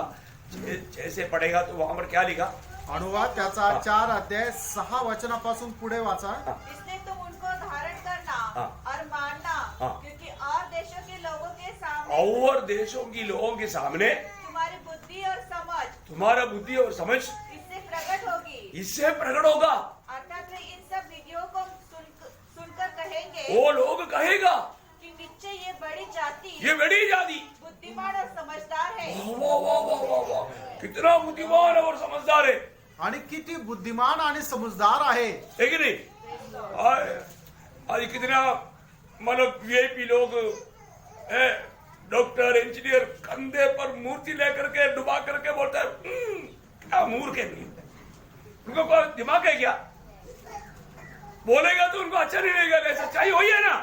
6 से पढ़ेगा तो वहां पर क्या लिखा? अनुवाद त्याचा 4 अध्याय 6 वचनापासून पुढे वाचा। इसलिए तुम उनको धारण करना हाँ। और मानना हाँ। क्योंकि और देशों के लोगों के सामने और देशों की लोगों के सामने तुम्हारी बुद्धि और समझ तुम्हारा बुद्धि और समझ इससे प्रकट होगी। इससे प्रकट होगा। अर्थात वे इन सब विधियों को सुनकर कहेंगे वो लोग कहेगा कि निश्चय ये बड़ी जाति ये बड़ी जाति बुद्धिमान और समझदार है। वाह वाह वाह वाह वाह, कितना बुद्धिमान और समझदार है आणि किती बुद्धिमान आणि समजदार आहे. कि नहीं? आज कितना मतलब वीआईपी लोग है, डॉक्टर इंजीनियर कंधे पर मूर्ति लेकर के डुबा करके बोलता है क्या मूर्ख है, उनको कोई दिमाग है क्या? बोलेगा तो उनको अच्छा नहीं लगेगा। सच्चाई वही है ना,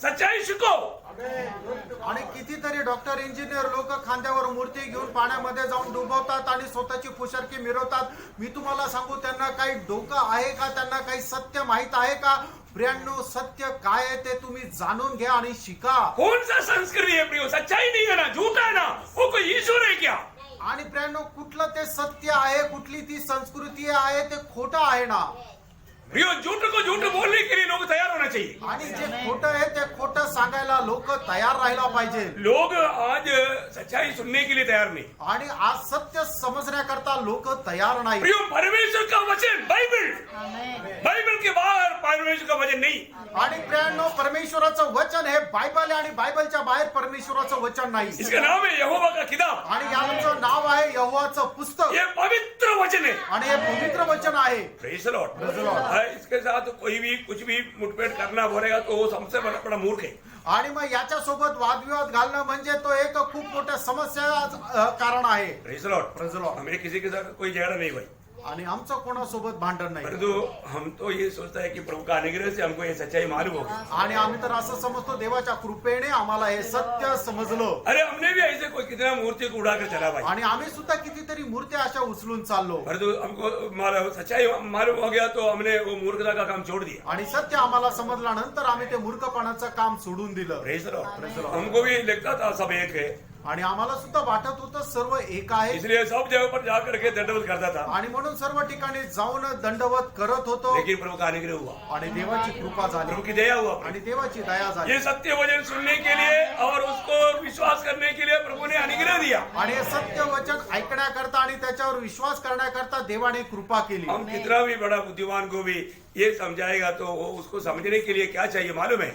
सच्चाई शिको। आणि कितीतरी डॉक्टर इंजिनियर लोक खांद्यावर मूर्ती घेऊन पाण्यामध्ये जाऊन डुबवतात आणि स्वतःची पुशारकी मिरवतात. मी तुम्हाला सांगू, त्यांना काही डोकं आहे का? त्यांना काही सत्य माहित आहे का? प्रियांनो, सत्य काय आहे ते तुम्ही जाणून घ्या आणि शिका. कौन सा संस्कृति है प्रियो? सच्चाई नहीं है ना, झूठा है ना, वो कोई ईश्वर है क्या? आणि प्रियांनो, कुठलं ते सत्य आहे, कुठली ती संस्कृती आहे, ते खोटं आहे ना. प्रियो, झूठ को झूठ बोलने के लिए लोग तैयार होना चाहिए। आणि जे खोटं आहे ते खोटं सांगायला लोक तयार राहायला पाहिजे. लोग आज सच्चाई सुनने के लिए तैयार नहीं। आणि आज सत्य समजण्याकरता लोक तयार नाही. प्रियो, परमेश्वर का वचन बाइबल, बाइबल के बाहर परमेश्वर का वचन नहीं। आणि प्रियांनो, परमेश्वराचं वचन हे बायबल आहे आणि बायबलच्या बाहेर परमेश्वराचं वचन नाही. इसका नाम है यहोवा का किताब। आणि याचं नाव आहे यहोवाचं पुस्तक ये पवित्र वचन है। आणि हे पवित्र वचन आहे. Praise the Lord. इसके साथ कोई भी कुछ भी मुठभेड़ करना बोलेगा तो वो सबसे बड़ा मूर्ख है। आणि मग याच्या सोबत वादविवाद घालणं म्हणजे तो एक खूप मोठ्या समस्या कारण आहे. Praise the Lord. Praise the Lord. हमें किसी के साथ कोई झगड़ा नहीं भाई, आणि आमचं कोणासोबत भांडण नाही. परंतु हम तो ये सोचता है कि प्रभु का अनुग्रह से हमको ये सच्चाई मालूम होगी। आणि आम्ही तर असं समजतो, देवाच्या कृपेने आम्हाला हे सत्य समजलं. अरे हमने भी ऐसे कोई कितना मूर्ति को उड़ाकर चला भाई, आणि आम्ही सुद्धा कितीतरी मूर्त्या अशा उचलून चाललो. परंतु हमको सच्चाई मालूम हो गया तो हमने वो मूर्खता का काम छोड़ दिया। आणि सत्य आम्हाला समजल्यानंतर आम्ही ते मूर्खपणाचं काम सोडून दिलं. Praise the Lord. हमको भी लगता था सब एक है, आणि आम्हाला सुद्धा वाटत होतं सर्व एक आहे. इसलिए सब जगह पर जाकर के दंडवत करता था, आणि म्हणून सर्व ठिकाणी जाऊन दंडवत करत होतो. लेकिन प्रभु का अनुग्रह हुआ, आणि देवाची कृपा झाली प्रभु की दया हुआ। आणि देवाची दया झाली. ये सत्य वचन सुनने के लिए और उसको विश्वास करने के लिए प्रभु ने अनुग्रह दिया। आणि हे सत्य वचन ऐकण्याकरता आणि त्याच्यावर विश्वास करण्याकरता देवाने कृपा केली. हम कितना भी बड़ा बुद्धिमान को भी ये समझाएगा तो वो उसको समझने के लिए क्या चाहिए मालूम है?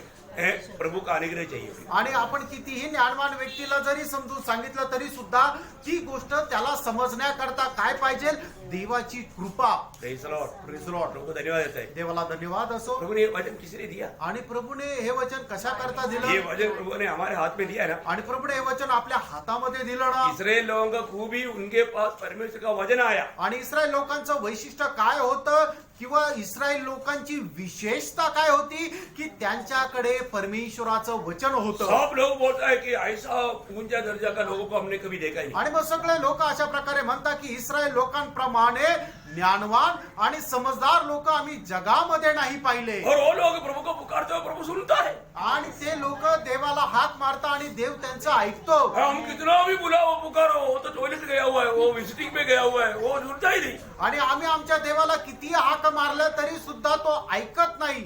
प्रभु का अनुग्रह चाहिए। आणि आपण कितीही ज्ञानवान व्यक्तीला जरी समजून सांगितलं तरी सुद्धा ती गोष्ट त्याला समजण्याकरता काय पाहिजे? देवाची कृपा. Praise the Lord. Praise the Lord. प्रभु को धन्यवाद देता है। देवाला धन्यवाद असो. प्रभु ने ये वचन किसने दिया? आणि प्रभूने हे वचन कशा करता ये दिलं? वचन प्रभु ने हमारे हाथ में दिया है ना। आणि प्रभूने हे वचन आपल्या हातामध्ये दिलं ना. इसराइल लोगों का खूबी उनके पास परमेश्वर का वचन आया। आणि इस्रायल लोकांचं वैशिष्ट्य काय होतं किंवा इस्रायल लोकांची विशेषता काय होती की त्यांच्याकडे परमेश्वराचं वचन होतं. सब लोग बोलता है कि ऐसा ऊंचा दर्जा का लोगों को हमने कभी देखा ही नहीं। आणि मग सगळे लोक अशा प्रकारे म्हणतात की इस्रायल लोकांप्रमाणे ज्ञानवान आणि समजदार लोक आम्ही जगामध्ये नाही पाहिले. और वो लोग प्रभु को पुकारते हो, प्रभु सुनता है। आणि ते लोक देवाला हाक मारतात आणि देव त्यांचं ऐकतो. हम कितना भी बुलाओ पुकारो, वो तो टॉयलेट गया हुआ है, वो विजिटिंग पे गया हुआ है, वो सुनता ही नहीं। आणि आम्ही आमच्या देवाला किती हाक मारलं तरी सुद्धा तो ऐकत नाही.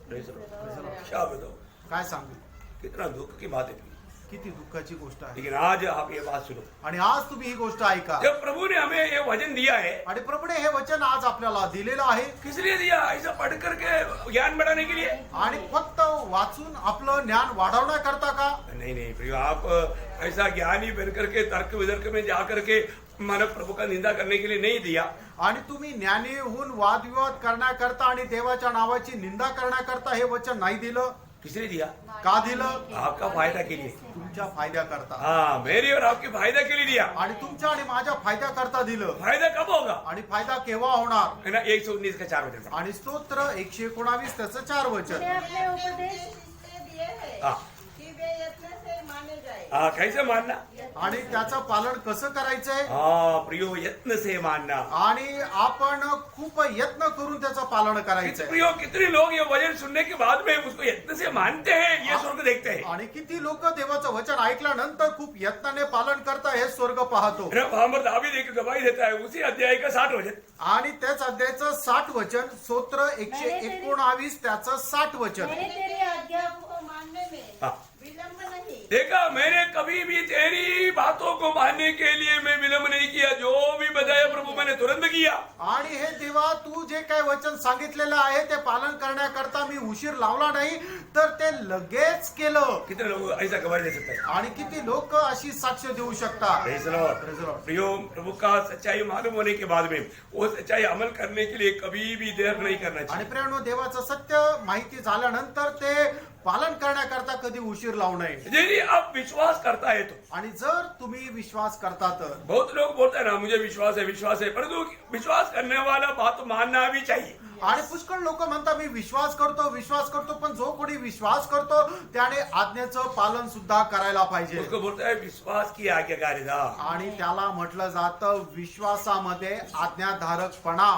क्या बताओ, काय सांगू, कितना दुख की बात है। किती दुःखाची गोष्ट आहे. लेकिन आज आप ये बात सुनो, आणि आज तुम्ही ही गोष्ट ऐका. जब प्रभु ने हमें ये वचन दिया है, आणि प्रभूने हे वचन आज आपल्याला दिलेलं आहे. किस लिए दिया? ऐसा पढ़ करके ज्ञान बढ़ाने के लिए? आणि फक्त वाचून आपलं ज्ञान वाढवण्याकरता का? नहीं नहीं प्रियो, आप ऐसा ज्ञानी बन करके तर्क वितर्क में जा करके मानव प्रभु का निंदा करने के लिए नहीं दिया। आणि तुम्ही ज्ञानी होऊन वादविवाद करण्याकरता आणि देवाच्या नावाची निंदा करण्याकरता हे वचन नाही दिलं. किसने दिया? का दिलं? आपका फायदा के लिए। तुमच्या फायद्याकरता. हाँ, मेरी और आपके फायदा के लिए दिया। आणि तुमच्या आणि माझ्या फायद्याकरता दिलं. फायदा कब होगा? आणि फायदा केव्हा होणार? है ना, 119 का 4 वचन। आणि स्तोत्र 119 त्याचं 4 वचन. अपने उपदेश इसलिए दिए हैं हाँ। कि वे यत्न से माने जाए। हाँ, कैसे मानना? आणि त्याचं पालन कसं करायचंय हाँ प्रियो, यत्न से मानना। आणि आपण खूप यत्न करून त्याचं पालन करायचंय. प्रियो, कितने लोग ये वचन सुनने के बाद में उसको यत्न से मानते हैं, ये स्वर्ग देखते हैं। आणि किती लोक देवाचं वचन ऐकल्यानंतर खूप यत्नाने पालन करता हे स्वर्ग पाहतो. वहां पर दावीद एक गवाही देता है, उसी अध्याय का 60 वचन। आणि त्याच अध्यायाचं 60 वचन, स्तोत्र 119 त्याचं 60 वचन. मैंने तेरी आज्ञा को मानने में हाँ। विलंब नहीं। देखा, मैंने कभी भी तेरी बातों को मानने के लिए मैं विलंब नहीं किया, जो भी बताया प्रभु मैंने तुरंत किया। आणि हे देवा, तू जे काय वचन सांगितलेलं आहे ते पालन करण्याकरता मी उशीर लावला नाही, तर ते लगेच केलं. कितने लोग ऐसा गवाही दे सकते हैं? आणि किती लोक अशी साक्ष देऊ शकतात. Praise the Lord. Praise the Lord. प्रियो, प्रभु का सच्चाई मालूम होने के बाद में वो सच्चाई अमल करने के लिए कभी भी देर नहीं करना आणि चाहिए। प्रेरणो, देवाचं सत्य माहिती झाल्यानंतर ते पालन करण्याकरता कधी उशीर लावू नये. यदि आप विश्वास करता है तो, आणि जर तुम्ही विश्वास करता तर, बहुत लोग बोलते हैं ना मुझे विश्वास है, परंतु विश्वास करने वाला बात मानना भी चाहिए। आणि पुष्कळ लोक म्हणतात मी विश्वास करतो, पण जो कोणी विश्वास करतो त्याने आज्ञेचं पालन सुद्धा करायला पाहिजे. उसको बोलता है विश्वास की आज्ञाकारिता। आणि त्याला म्हटलं जातं विश्वासामध्ये आज्ञाधारकपणा.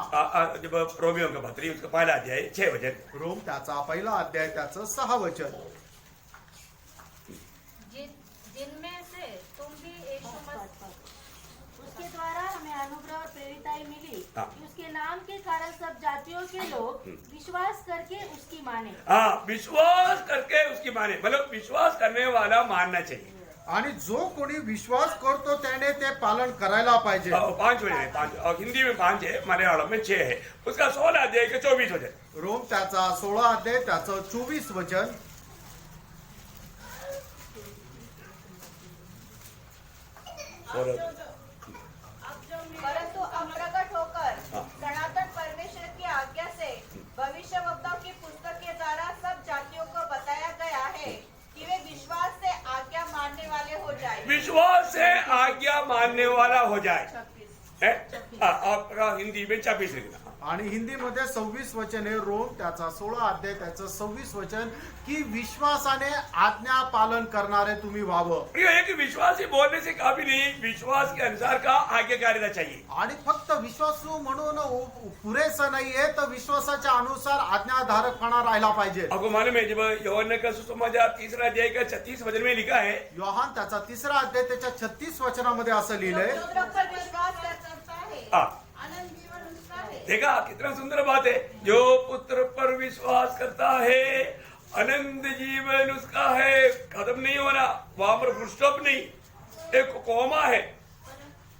जब रोमियो का पत्री उसका पहला अध्याय 6 वचन। रोम त्याचा पहिला अध्याय त्याचं 6 वचन. जिनमें से तुम भी यीशु मसीह उसके द्वारा हमें अनुग्रह और प्रेरिताई मिली हाँ। कि उसके नाम के कारण सब जातियों के लोग विश्वास करके उसकी माने। हाँ, विश्वास करके उसकी माने, मतलब विश्वास करने वाला मानना चाहिए। आणि जो कोणी विश्वास करतो त्याने ते पालन करायला पाहिजे. 5 वचन है, 5 और हिंदी में 5 है, मलयालम में 6 है। उसका 16 अध्याय का 24 वचन। रोम त्याचा 16 अध्याय त्याचं 24 वचन. परंतु अब प्रकट होकर सनातन परमेश्वर की आज्ञा से भविष्यवक्ताओं की पुस्तक के द्वारा सब जातियों को बताया गया है कि वे विश्वास से आज्ञा मानने वाले हो जाए। विश्वास से आज्ञा मानने वाला हो जाए। आपका हिंदी में 26 लिखना। आणि हिंदीमध्ये 26 वचन आहे. रोम त्याचा 16 अध्याय त्याचं 26 वचन की विश्वासाने आज्ञा पालन करणारे तुम्ही व्हावं. प्रिय, एक विश्वासी बोलने से काफी नहीं, विश्वास के अनुसार का आज्ञाकारिता चाहिए। आणि फक्त विश्वासू म्हणून पुरेसं नाहीये, तर विश्वासाच्या अनुसार आज्ञाधारकपणा राहिला पाहिजे. आपको मालूम है जब यूहन्ना का सुसमाचार 3 अध्याय का 36 वचन में लिखा है, योहान त्याचा 3 अध्याय त्याच्या 36 वचनामध्ये असं लिहिलंय. जो पुत्र पर विश्वास करता है हाँ। अनंत जीवन उसका है। देखा कितना सुंदर बात है। जो पुत्र पर विश्वास करता है अनंत जीवन उसका है। खत्म नहीं होना, वहां पर फुल स्टॉप नहीं, एक कोमा है।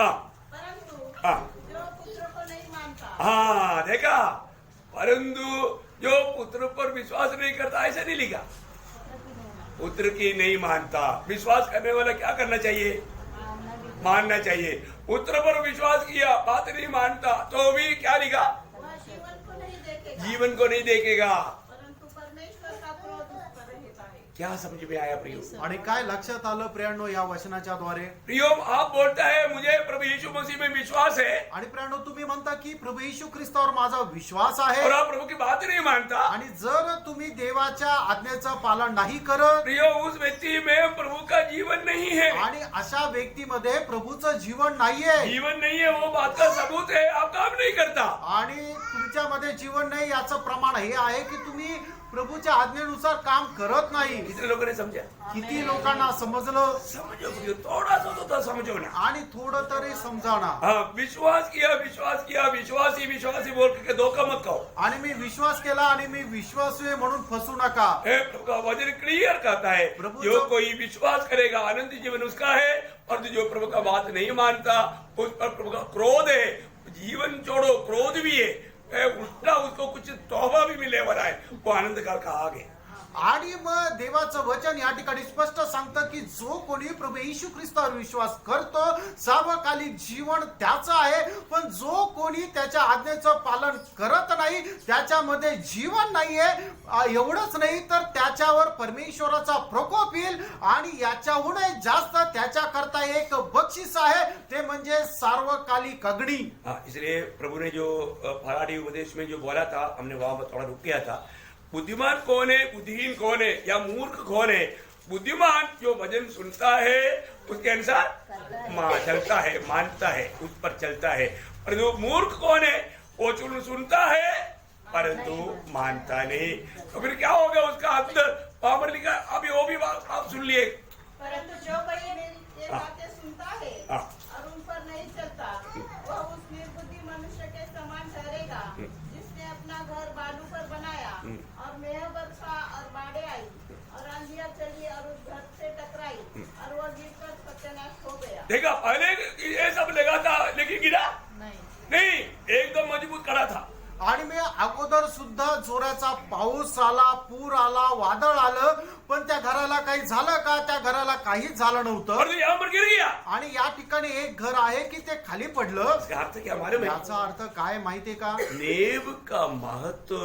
हाँ परंतु हाँ जो पुत्र को नहीं मानता हाँ, देखा, परंतु जो पुत्र पर विश्वास नहीं करता, ऐसा नहीं लिखा। पुत्र की नहीं मानता। विश्वास करने वाला क्या करना चाहिए? मानना चाहिए। पुत्र पर विश्वास किया, बात नहीं मानता, तो भी क्या लिखा? वह जीवन को नहीं देखेगा, जीवन को नहीं देखेगा। परंतु परमेश्वर का क्रोध उस पर रहता है। क्या समझ में आया प्रियो? आणि काय लक्षात आलं प्रियांनो या वचनाच्या द्वारे? प्रियो, आप बोलता है मुझे प्रभु यीशु मसीह में विश्वास है, आणि प्रियांनो, तुम्ही म्हणता की प्रभू येशू ख्रिस्तावर माझा विश्वास आहे. और आप प्रभु की बात नहीं मानता। आणि जर तुम्ही देवाच्या आज्ञेचं पालन नाही करत, प्रियो, उस व्यक्ति में प्रभु का जीवन नहीं है। आणि अशा व्यक्तीमध्ये प्रभूचं जीवन नाहीये, जीवन नहीं है, वो बात का सबूत है, आप काम नहीं करता। आणि तुमच्यामध्ये जीवन नाही याचं प्रमाण हे आहे की तुम्ही प्रभूच्या आज्ञेनुसार काम करत नाही. कितने लोगों ने समझा? किती लोकांना समजलं? समझो प्रियो, थोड़ा सा तो समझो ना। आणि थोडं तरी समजावना. हाँ, विश्वास किया, विश्वासी बोल के धोखा मत खाओ। आणि मी विश्वास केला आणि मी विश्वासू आहे म्हणून फसू नका. हे प्रभु का वचन क्लियर कहता है, प्रभु जो जो- कोई विश्वास करेगा अनंत जीवन उसका है, और जो प्रभु का बात नहीं मानता उस पर प्रभु का क्रोध है। जीवन छोड़ो, क्रोध भी है, उल्टा उसको कुछ तोहफा भी मिले वाला है, वो आनंद काल का आगे। आणि मग देवाचं वचन या ठिकाणी स्पष्ट सांगतं की जो कोणी प्रभू येशू ख्रिस्तावर विश्वास करतो सार्वकालिक जीवन त्याचं आहे, पण जो कोणी त्याच्या आज्ञेचं पालन करत नाही त्याच्यामध्ये जीवन नाहीये. एवढंच नाही तर त्याच्यावर परमेश्वराचा प्रकोप येईल, आणि याच्याहून जास्त त्याच्याकरता एक बक्षीस आहे, ते म्हणजे सार्वकालिक अग्नी. हाँ, इसलिए प्रभु ने जो फराडी उपदेश में जो बोला था, हमने वहां पर थोड़ा रुक गया था। बुद्धिमान कौन है, बुद्धिहीन कौन है, या मूर्ख कौन है, बुद्धिमान जो वचन सुनता है उसके अनुसार चलता है, मानता है, उस पर चलता है। और जो मूर्ख कौन है, वो सुनता है परंतु मानता नहीं। तो फिर क्या होगा उसका अंत? वहां पर लिखा, अभी वो भी आप सुन लिए। परंतु जो कोई मेरी ये बातें सुनता है और उन पर नहीं चलता, वह उस निर्बुद्धि मनुष्य के समान ठहरेगा जिसने अपना घर बालू पर बनाया और मेह वर्षा और बाढ़ें आई और आंधियां चली और उस घर से टकराई और वह गिरकर सत्यानाश हो गया। देखा, पहले ये सब लगा था लेकिन गिरा नहीं, एकदम मजबूत खड़ा था। आणि मी अगोदर सुद्धा जोराचा पाऊस आला, पूर आला, वादळ आलं, पण त्या घराला काही झालं का? त्या घराला काहीच झालं नव्हतं और यहाँ पर गिर गया। आणि या ठिकाणी एक घर आहे की ते खाली पडलं। इसका अर्थ क्या मालूम है? याचा अर्थ काय माहितीये का? नेव का महत्व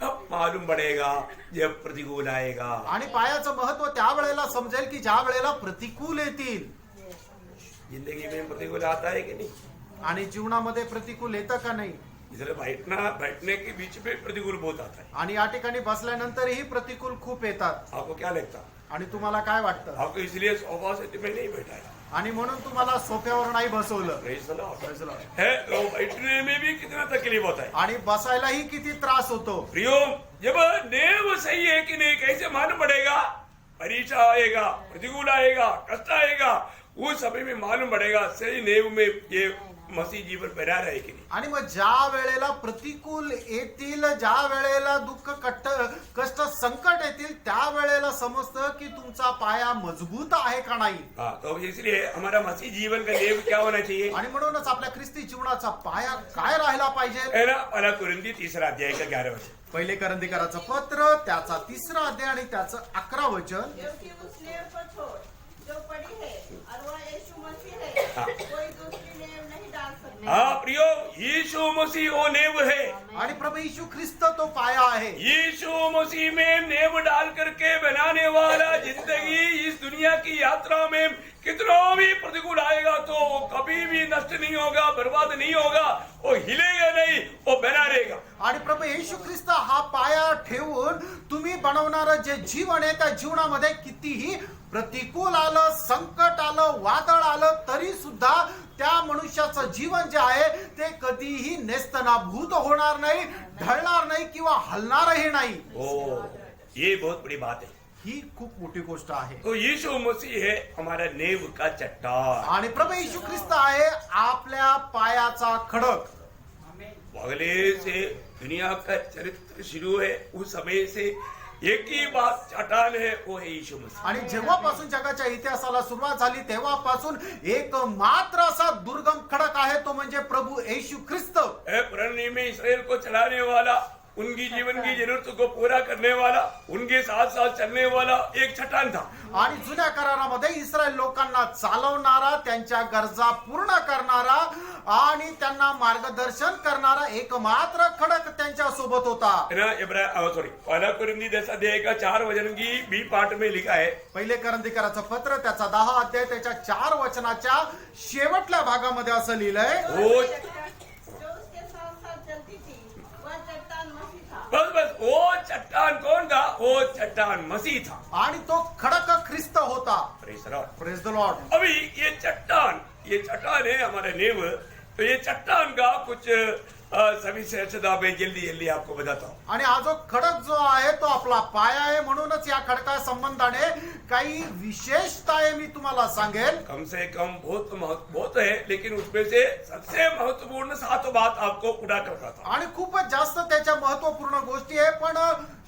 अब मालूम पड़ेगा जब प्रतिकूल आएगा। आणि पायाचं महत्व त्या वेळेला समजेल की ज्या वेळेला प्रतिकूल येतील। जिंदगी में प्रतिकूल आता है कि नहीं? आणि जीवनामध्ये प्रतिकूल येतं का नाही? इसलिए बैठने के बीच में प्रतिकूल बहुत आता है। आणि या ठिकाणी बसल्यानंतरही प्रतिकूल खूप येतात। आपको क्या लगता? आणि तुम्हाला काय वाटतं? आपको इसलिए सोफा सेट में नहीं बैठा है, आणि म्हणून तुम्हाला सोफ्यावर नाही बसवलं। Praise the Lord. Praise the Lord. है तो बैठने में भी कितना तकलीफ होता है। आणि बसायलाही किती त्रास होतो। प्रियो, जब नेव सही है कि नहीं कैसे मालूम पड़ेगा? परीक्षा आएगा, प्रतिकूल आएगा, कष्ट आएगा, उस समय में मालूम पड़ेगा सही नेव में ये मसीह जीवन बना रहे की नहीं। आणि मग ज्या वेळेला प्रतिकूल येतील, ज्या वेळेला दुःख कष्ट संकट येतील, त्या वेळेला समजतं की तुमचा पाया मजबूत आहे का नाही। हाँ, तो इसलिए हमारा मसीह जीवन का नेव क्या होना चाहिए? आणि म्हणूनच आपल्या ख्रिस्ती जीवनाचा पाया काय राहिला पाहिजे? है ना? पहला कुरिन्थी 3 अध्याय का 11 वचन। पहिले करंदीकराचं पत्र त्याचा 3 अध्याय आणि त्याचं 11 वचन। क्योंकि उस नेव को छोड़ जो पड़ी है और वह यीशु मसीह है, कोई दूसरी नेव नहीं डाल सकता। हाँ प्रियो, यीशु मसीह वो नेव है। आणि प्रभू यीशु ख्रिस्त तो पाया आहे। यीशु मसीह में नेव डाल करके बनाने वाला जिंदगी इस दुनिया की यात्रा में कितना भी प्रतिकूल आएगा तो वो कभी भी नष्ट नहीं होगा, बर्बाद नहीं होगा, वो हिलेगा नहीं, वो बना रहेगा। आणि प्रभू येशू ख्रिस्त हा पाया ठेवून तुम्ही बनवणारं जे जीवन आहे त्या जीवनामध्ये कितीही प्रतिकूल आलं, संकट आलं, वादळ आलं, तरी सुद्धा त्या मनुष्याचं जीवन जे आहे ते कधीही नेस्तनाभूत होणार नाही, ढळणार नाही किंवा हलणारही नाही। ओ, ये बहुत बड़ी बात है। ही खूप मोठी गोष्ट आहे। तो यीशु मसीह है हमारा नेव का चट्टान। आणि प्रभू येशू ख्रिस्त आहे आपल्या पायाचा खडक। अगले से दुनिया का चरित्र शुरू है, उस समय से एक ही बात चट्टान है, वो है यीशु मसीह। आणि जेव्हापासून जगाच्या इतिहासाला सुरुवात झाली तेव्हापासून एक मात्र असा दुर्गम खडक आहे, तो म्हणजे प्रभु येशू ख्रिस्त। पुराने में इसराइल को चलाने वाला, उनकी जीवन की जरूरतों को पूरा करने वाला, उनके साथ साथ चलने वाला एक चट्टान था। आणि जुन्या करारामध्ये इस्रायल लोकांना चालवणारा, त्यांच्या गरजा पूर्ण करणारा आणि त्यांना मार्गदर्शन करणारा एकमात्र खडक त्यांच्या सोबत होता। पहला कुरिन्थी 10 अध्याय का 4 वचन की बी पार्ट में लिखा है। पहिले करंदीकराचं पत्र त्याचा 10 अध्याय त्याच्या 4 वचनाच्या शेवटल्या भागामध्ये असं लिहिलंय, वो जो उसके साथ साथ चलती थी वह चट्टान मसीह था। बस वो चट्टान कौन था? वो चट्टान मसीह था आणि तो खडक ख्रिस्त होता। Praise the Lord. Praise the Lord. अभी ये चट्टान है हमारा नेव। तो ये चट्टान का कुछ सविशेषता मैं जल्दी आपको बताता हूँ। आणि हा जो खडक जो आहे तो आपला पाय आहे, म्हणूनच या खडका संबंधाने काही विशेषताएं मी तुम्हाला सांगेल। कम से कम बहुत है, लेकिन उसमें से सबसे महत्वपूर्ण 7 बात आपको पूरा करता था। आणि खूपच जास्त त्याच्या महत्वपूर्ण गोष्टी आहे, पण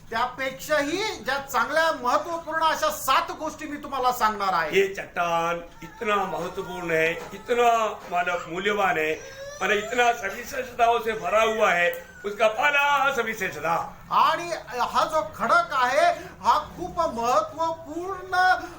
त्यापेक्षाही ज्या चांगल्या महत्वपूर्ण अशा 7 गोष्टी मी तुम्हाला सांगणार आहे। ये चट्टान इतना महत्वपूर्ण है, इतना मानव मूल्यवान है, और इतना सविशेषताओं से भरा हुआ है। उसका पहला सविशेषता, आणि हा जो खडक आहे हा खूप महत्वपूर्ण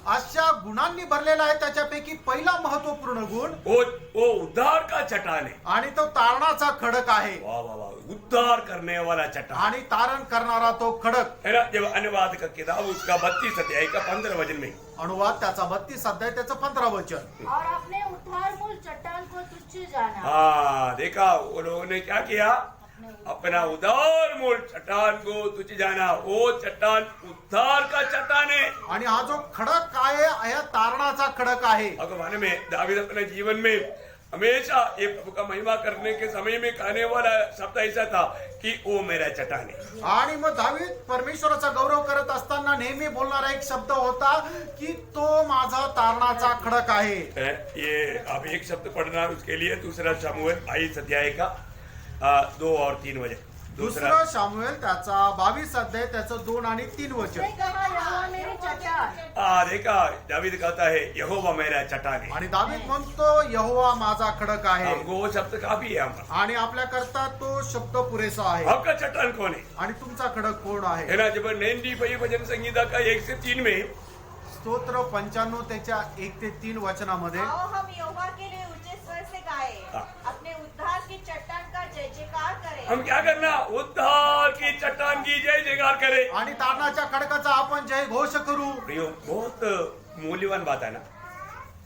अशा गुणांनी भरलेला आहे। त्याच्यापैकी पहिला महत्वपूर्ण गुण वो उद्धार का चट्टान है। आणि तो तारणाचा खडक आहे। वाह वाह वाह, उद्धार करने वाला चट्टान आणि तारण करणारा तो खडक है ना। जब अनुवाद का किताब उसका 32 अध्याय का 15 वचन में, अनुवाद त्याचा 32 अध्याय त्याचं 15 वचन। और अपने उद्धार मूल चट्टान को तुच्छ जाना। हाँ देखा वो लोगों ने क्या किया? अपना उधार मोल चट्टान को तुझे जाना, वो चट्टान उद्धार का चट्टान है। आणि हा जो खडक आहे हा तारणाचा खडक आहे. भगवान में दावीद अपने जीवन में हमेशा ये प्रभु का महिमा करने के समय में कहने वाला शब्द ऐसा था कि वो मेरा चट्टान है। आणि मग दावीद परमेश्वराचा गौरव करत असताना नेहमी बोलणारा एक शब्द होता की तो माझा तारणाचा खडक आहे. ये अब एक शब्द पढ़ना उसके लिए दूसरा शमूएल 22 अध्याय का 2 और 3 वचन। दुसरा शामुएल त्याचा 22 अध्याय त्याचं 2 आणि 3 वचन. उसने कहा यहोवा मेरी चट्टान। देखा दावीद कहता है यहोवा मेरा चट्टान है। आणि दावीद म्हणतो यहोवा माझा खडक आहे. हमको वो शब्द काफी है हमारा। आणि आपल्याकरता तो शब्द पुरेसा आहे. आपका चट्टान कौन है? आणि तुमचा खडक कोण आहे? है ना, जब 95 भजन संगीता का 1 से 3 में स्तोत्र 95 त्याच्या 1 ते 3 वचनामध्ये आओ हम यहोवा के लिए ऊंचे स्वर से गाएं, हाँ। अपने उद्धार की चट्टान का जय जयकार करें। हम क्या करना? उद्धार की चट्टान की जय जयकार करे। आणि तारणाच्या खडकाचा आपण जय घोष करू. प्रियो, बहुत मूल्यवान बात है ना।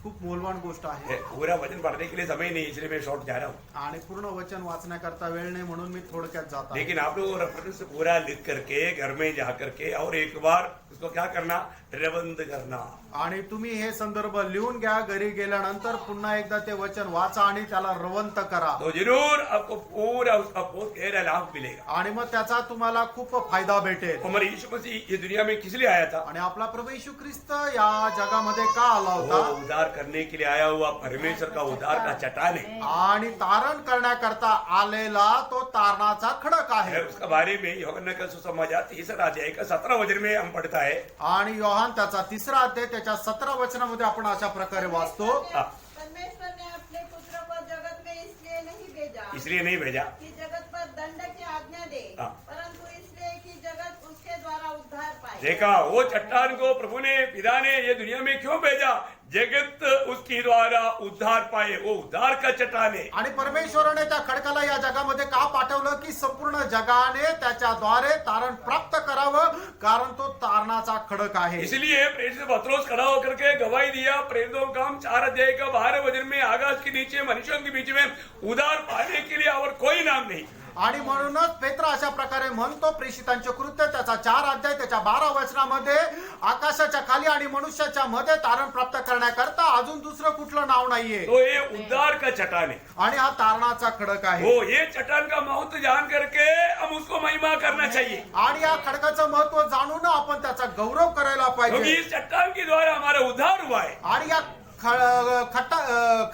खूप मौल्यवान गोष्ट आहे. पूरा वचन पढ़ने के लिए समय नहीं, इसलिए मैं शॉर्ट जा रहा हूँ। आणि पूर्ण वचन वाचण्याकरता वेळ नाही म्हणून मी थोडक्यात जात आहे. लेकिन आप लोग रेफरेंस पूरा लिख करके घर में जा करके और एक बार उसको क्या करना? रवंद करना। आणि तुम्ही हे संदर्भ लिहून घ्या. घरी गेल्यानंतर पुन्हा एकदा ते वचन वाचा आणि त्याला रवंत करा. तो जरूर आपको पूरा उसका बहुत गहरा लाभ मिलेगा। आणि मग त्याचा तुम्हाला खूप फायदा भेटेल. हमारे यीशु मसीह ये दुनिया में किस लिए आया था? आणि आपला प्रभू येशू ख्रिस्त या जगामध्ये का आला वो होता? उद्धार करने के लिए आया हुआ परमेश्वर का उद्धार का चट्टान है। आणि तारण करण्याकरता आलेला तो तारणाचा खडक आहे. उसका बारे में यूहन्ना का सुसमाचार 3 अध्याय का 17 वचन में हम पढ़ता है। आणि योहान त्याचा 3 अध्याय त्याच्या 17 वचनामध्ये आपण अशा प्रकारे वाचतो. परमेश्वर ने अपने पुत्र को जगत में इसलिए नहीं भेजा इसलिए नहीं भेजा कि जगत पर दंड की आज्ञा दे, हाँ। परंतु इसलिए कि जगत उसके द्वारा उद्धार पाए। देखा, वो चट्टान को प्रभु ने पिता ने ये दुनिया में क्यों भेजा? जगत उसकी द्वारा उद्धार पाए। वो उद्धार का चट्टान है। आणि परमेश्वराने त्या खडकाला या जगामध्ये का पाठवलं की संपूर्ण जगाने त्याच्याद्वारे तारण प्राप्त करावं, कारण तो तारणाचा खडक आहे. इसलिए प्रेरित पत्रोस खड़ा होकर के गवाही दिया। प्रेरितों का काम 4 अध्याय का 12 वचन में आकाश के नीचे मनुष्यों के बीच में उद्धार पाने के लिए और कोई नाम नहीं। आणि म्हणूनच पेत्र अशा प्रकारे म्हणतो प्रेषितांचे कृत्य त्याचा 4 अध्याय त्याच्या 12 वचनामध्ये आकाशाच्या खाली आणि मनुष्याच्या मध्ये तारण प्राप्त करण्याकरता अजून दुसरं कुठलं नाव नाहीये. तो ये उद्धार का चट्टान है। आणि हा तारणाचा खडक आहे. वो ये चट्टान का महत्व जान करके हम उसको महिमा करना चाहिए, आणि या खडकाचं महत्व जाणून आपण त्याचा गौरव करायला क्योंकि पाहिजे. इस चट्टान के द्वारा हमारा उद्धार हुआ है। आणि या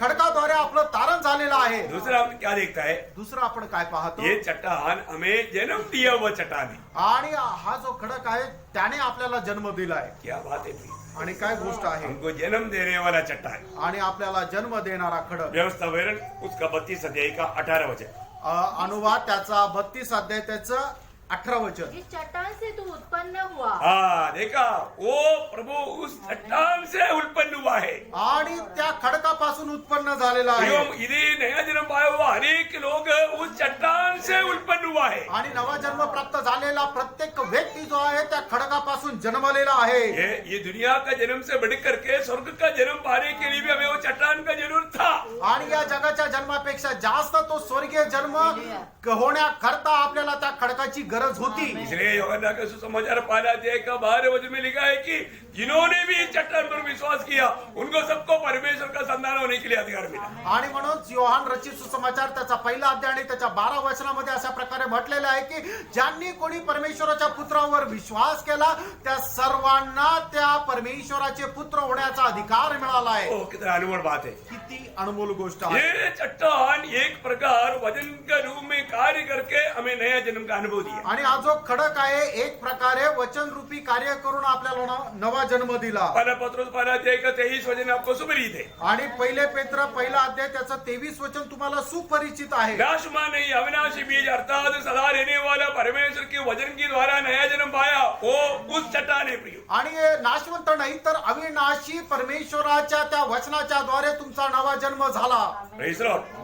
खडकाद्वारे आपलं तारण झालेलं आहे. दूसरा हम क्या देखता है? दुसरं आपण काय पाहतो? ये चट्टान हमें जन्म दिया हुआ चट्टान है। आणि हा जो खडक आहे त्याने आपल्याला जन्म दिलाय. क्या बात है भाई? आणि काय गोष्ट आहे? हमको जन्म देने वाला चट्टान। आणि आपल्याला जन्म देणारा खडक. व्यवस्था विवरण उसका 32 अध्याय का 18 वचन। अनुवाद त्याचा 32 अध्याय त्याचं 18 वचन. इस चट्टान से तू उत्पन्न हुआ। हाँ, देखा, वो प्रभु उस चट्टान से उत्पन्न हुआ है। आणि त्या खडकापासून उत्पन्न झालेला आहे. एवं इधे नया जन्म पाया हुआ हर एक लोग उस चट्टान से उत्पन्न हुआ है। आणि नवा जन्म प्राप्त झालेला प्रत्येक व्यक्ती जो आहे त्या खडकापासून जन्मलेला आहे. ये दुनिया का जन्म से बढ़ करके स्वर्ग का जन्म पाने के लिए भी हमें वो चट्टान का जरूरत था। आणि या जगाच्या जन्मापेक्षा जास्त तो स्वर्गीय जन्म होण्याकरता आपल्याला त्या खडकाची गरज होती. इसलिए यूहन्ना का सुसमाचार 5 अध्याय का 12 वचन में लिखा है कि जिन्होंने भी इस चट्टान पर विश्वास किया उनको सबको परमेश्वर का संतान होने के लिए अधिकार मिला। आणि म्हणून योहान रचित सुसमाचार त्याचा 1 अध्याय आणि त्याच्या 12 वचनामध्ये अशा प्रकारे म्हटलेलं आहे की ज्यांनी कोणी परमेश्वराच्या पुत्रावर विश्वास केला त्या सर्वांना त्या परमेश्वराचे पुत्र होण्याचा अधिकार मिळाला आहे. ओ, कितना अनमोल बात है। किती अनमोल गोष्ट आहे. ये चट्टान एक प्रकार वजन का रूप में कार्य करके हमें नया जन्म का अनुभव दिया। आणि हा जो खडक आहे एक प्रकारे वचन रूपी कार्य करून आपल्याला नवा जन्म दिला. पहला पत्रोस 5 अध्याय का 23 वचन आपको सुपरिचित है। आणि पहिले पेत्र 1 अध्याय त्याचं 23 वचन तुम्हाला सुपरिचित आहे. नाशमान नहीं, अविनाशी बीज अर्थात सदा रहने वाला परमेश्वर के वचन के द्वारा नया जन्म पाया, वो उस चट्टान है प्रियो। आणि नाशवंत नाही तर अविनाशी परमेश्वराच्या त्या वचनाच्या द्वारे तुमचा नवा जन्म झाला. Praise Lord.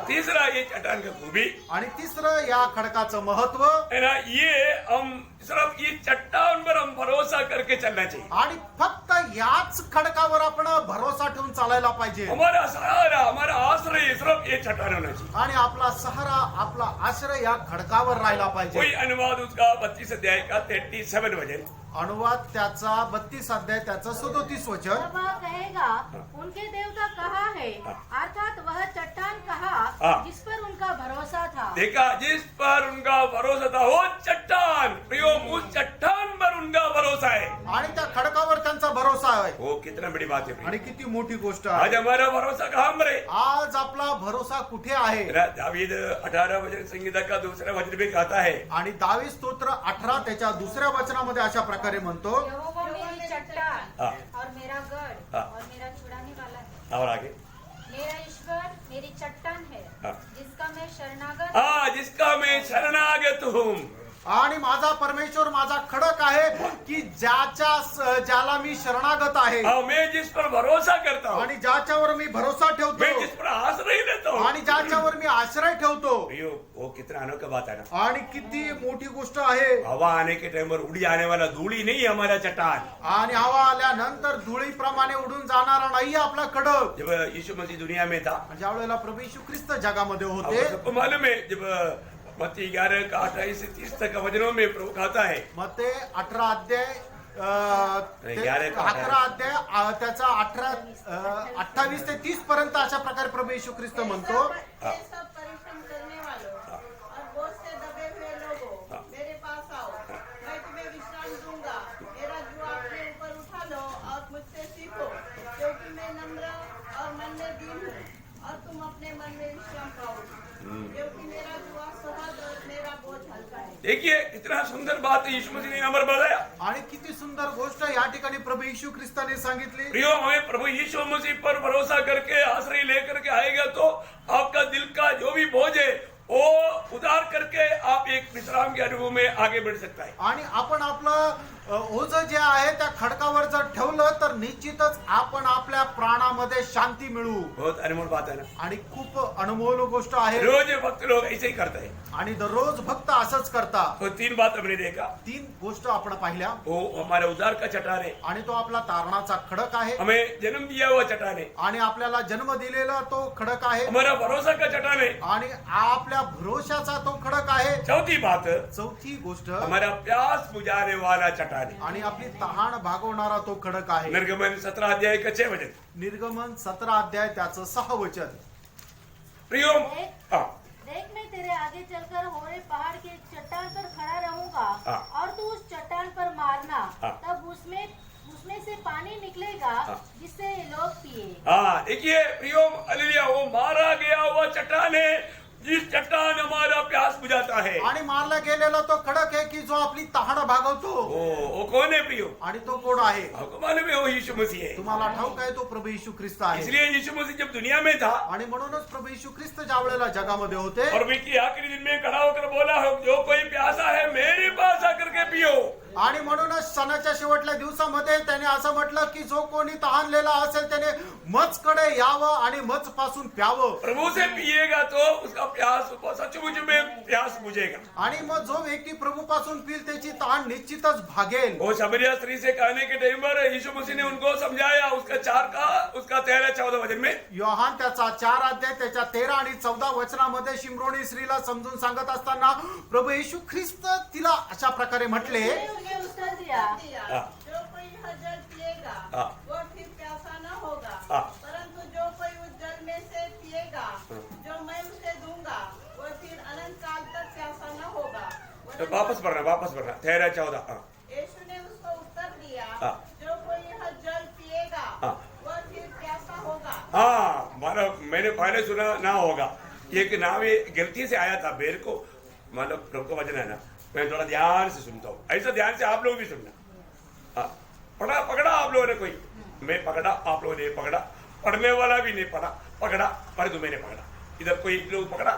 तीसरा ये चट्टान का खूबी आणि तिसरं या खडकाचं महत्व है ना, ये हम सिर्फ इस चट्टान पर हम भरोसा करके चलना चाहिए। आणि फक्त याच खडकावर आपण भरोसा ठेवून चालायला पाहिजे हमारा सहारा, हमारा आश्रय सिर्फ ये चट्टान होना चाहिए। आणि आपला सहारा, आपला आश्रय या खडकावर राहिला पाहिजे। कोई अनुवाद उसका 32 अध्याय का 37 वचन, अनुवाद त्याचा 32 अध्याय त्याचं 37 वचन। तब वह कहेगा, उनके देवता कहाँ है, अर्थात वह चट्टान कहाँ हाँ। जिस पर उनका भरोसा था। देखा, जिस पर उनका भरोसा था वो चट्टान, प्रियो उस चट्टान पर उनका भरोसा है। आणि त्या खडकावर त्यांचा भरोसा आहे। वो कितना बड़ी बात है प्रियो। आणि किती मोठी गोष्ट आज आहे। हमारा भरोसा कहाँ पर है? आज आपला भरोसा कुठे आहे? दावीद 18 वचन संगीता का दूसरा वचन भी कहता है, आणि दावीद स्तोत्र 18 त्याच्या दुसऱ्या वचनामध्ये अशा प्रकारे म्हणतो, यहोवा मेरी चट्टान हाँ। और मेरा गढ़ हाँ। और मेरा छुड़ाने वाला है। और आगे, मेरा ईश्वर मेरी चट्टान है, हाँ। जिसका मैं शरणागत हाँ, जिसका मैं शरणागत हूँ। आणि माझा परमेश्वर माझा खडक आहे की ज्याला मी शरणागत आहे हाँ, मैं जिस पर भरोसा करता हूँ, आणि ज्याच्यावर मी भरोसा मैं ठेवतो जिस पर आश्रय लेता हूँ। आणि ज्याच्यावर मी आश्रय ठेवतो। प्रियो, वो कितना अनोखा बात है ना। आणि किती मोठी गोष्ट आहे। हवा आने के टाइम पर उड़ी आने वाला धूली नहीं है हमारा चट्टान। आणि हवा आल्यानंतर धुळीप्रमाणे उडून जाणारा नाही आपला खडक। जब यीशु मसीह दुनिया में था, ज्या वेळेला प्रभू येशू ख्रिस्त जगामध्ये आपको होते, सबको मालूम है, जब मत्ती 11 का 28 से 30 तक वचनों में प्रभु कहता है, मग ते 18 अध्याय 11 का 11 अध्याय त्याचा 28 ते 30 पर्यंत अशा प्रकारे प्रभू येशू ख्रिस्त म्हणतो, ये सब परिश्रम करने वालों और बोझ से दबे हुए लोगों, मेरे पास आओ, मैं तुम्हें विश्राम दूंगा। मेरा जुआ अपने ऊपर उठा लो और मुझसे सीखो, क्योंकि मैं नम्र और मन में दीन हूँ, और तुम अपने मन में विश्राम पाओगे, क्योंकि मेरा जुआ सहज और मेरा बोझ हल्का है। देखिए कितना सुंदर बात यीशु मसीह ने नंबर बताया। आणि किती सुंदर गोष्ट या ठिकाणी प्रभू येशू ख्रिस्ताने सांगितली। प्रियो, हमें प्रभु यीशु मसीह पर भरोसा करके आश्रय लेकर के आएगा तो आपका दिल का जो भी बोझ है वो उतार करके आप एक विश्राम के अनुभव में आगे बढ़ सकता है। आणि आपण आपलं ओझ जे आहे त्या खडकावर जर ठेवलं तर निश्चितच आपण आपल्या प्राणामध्ये शांती मिळवू। बहुत अनमोल बात है ना। आणि खूप अनमोल गोष्ट आहे। रोज भक्त लोग ऐसे ही करते हैं। आणि दररोज भक्त असंच करता। तो 3 बात हमने देखा। 3 गोष्ट आपण पाहिल्या। वो हमारे उद्धार का चट्टान है, आणि तो आपला तारणाचा खडक आहे। हमें जन्म दिया हुआ चट्टान है, आणि आपल्याला जन्म दिलेला तो खडक आहे। हमारा भरोसा का चट्टान है। आणि आपल्या भरोशाचा तो खडक आहे। चौथी बात, चौथी गोष्ट हमारा प्यास बुझाने वाला चट्टान है। आणि आपली तहान भागवणारा तो खडक आहे। निर्गमन 17 अध्याय का 6 वचन। निर्गमन 17 अध्याय त्याचं 6 वचन। प्रियो, हाँ, देख, मैं तेरे आगे चलकर होरे पहाड़ के एक चट्टान पर खड़ा रहूंगा, हाँ। और तू उस चट्टान पर मारना, हाँ। तब उसमें से पानी निकलेगा, हाँ। जिससे लोग पिए। हाँ, देखिए प्रियो, हालेलुया, वो मारा गया हुआ चट्टान है जिस चट्टान हमारा प्यास बुझाता है। आणि मारला गेलेला तो खडक आहे की जो आपली तहान भागवतो। वो कौन है प्रियो? आणि तो कोण आहे? आपको मालूम है वो यीशु मसीह है। तुम्हाला ठाऊक आहे तो प्रभू येशू ख्रिस्त आहे। इसलिए यीशु मसीह जब दुनिया में था आणि म्हणूनच प्रभू येशू ख्रिस्त ज्या वेळेला जगामध्ये होते, और भी की आखिरी दिन में खड़ा होकर बोला, जो कोई प्यासा है मेरे पास आकर के पियो। आणि म्हणूनच सणाच्या शेवटल्या दिवसामध्ये त्याने असं म्हटलं की जो कोणी तहानलेला असेल त्याने मजकडे यावं आणि मज पासून प्यावं। प्रभु से पिएगा तो उसका प्यास सचमुच में प्यास बुझेगा। आणि मग जो व्यक्ती प्रभू पासून पिल त्याची तहान निश्चितच भागेल। वो शमरिया स्त्री से कहने के टाइम पर यीशु मसीह ने उनको समझाया, उसका 13-14 वचन में। योहान त्याचा 4 अध्याय त्याच्या 13 आणि 14 वचनामध्ये शिमरोनी स्त्रीला समजून सांगत असताना प्रभू येशू ख्रिस्त तिला अशा प्रकारे म्हटले, उसने उत्तर दिया, जो कोई यह जल पिएगा हाँ। वो फिर प्यासा न होगा, हाँ। परंतु जो कोई उस जल में से पिएगा जो मैं उसे दूंगा वो फिर अनंत काल तक प्यासा न होगा। तो वापस पढ़ना 13-14। यीशु ने उसको उत्तर दिया, हाँ। जो कोई यह जल पिएगा हाँ। वो फिर प्यासा होगा। हाँ, मतलब मैंने पहले सुना ना होगा, एक नाम ये गलती से आया था बेर को, मतलब प्रभु का वचन है ना, मैं थोड़ा ध्यान से सुनता हूँ, ऐसा ध्यान से आप लोग भी सुनना। हाँ, पकड़ा आप लोगों ने, कोई मैं पकड़ा, आप लोगों ने पकड़ा, पढ़ने वाला भी नहीं पकड़ा, परंतु मैंने पकड़ा। इधर कोई लोग पकड़ा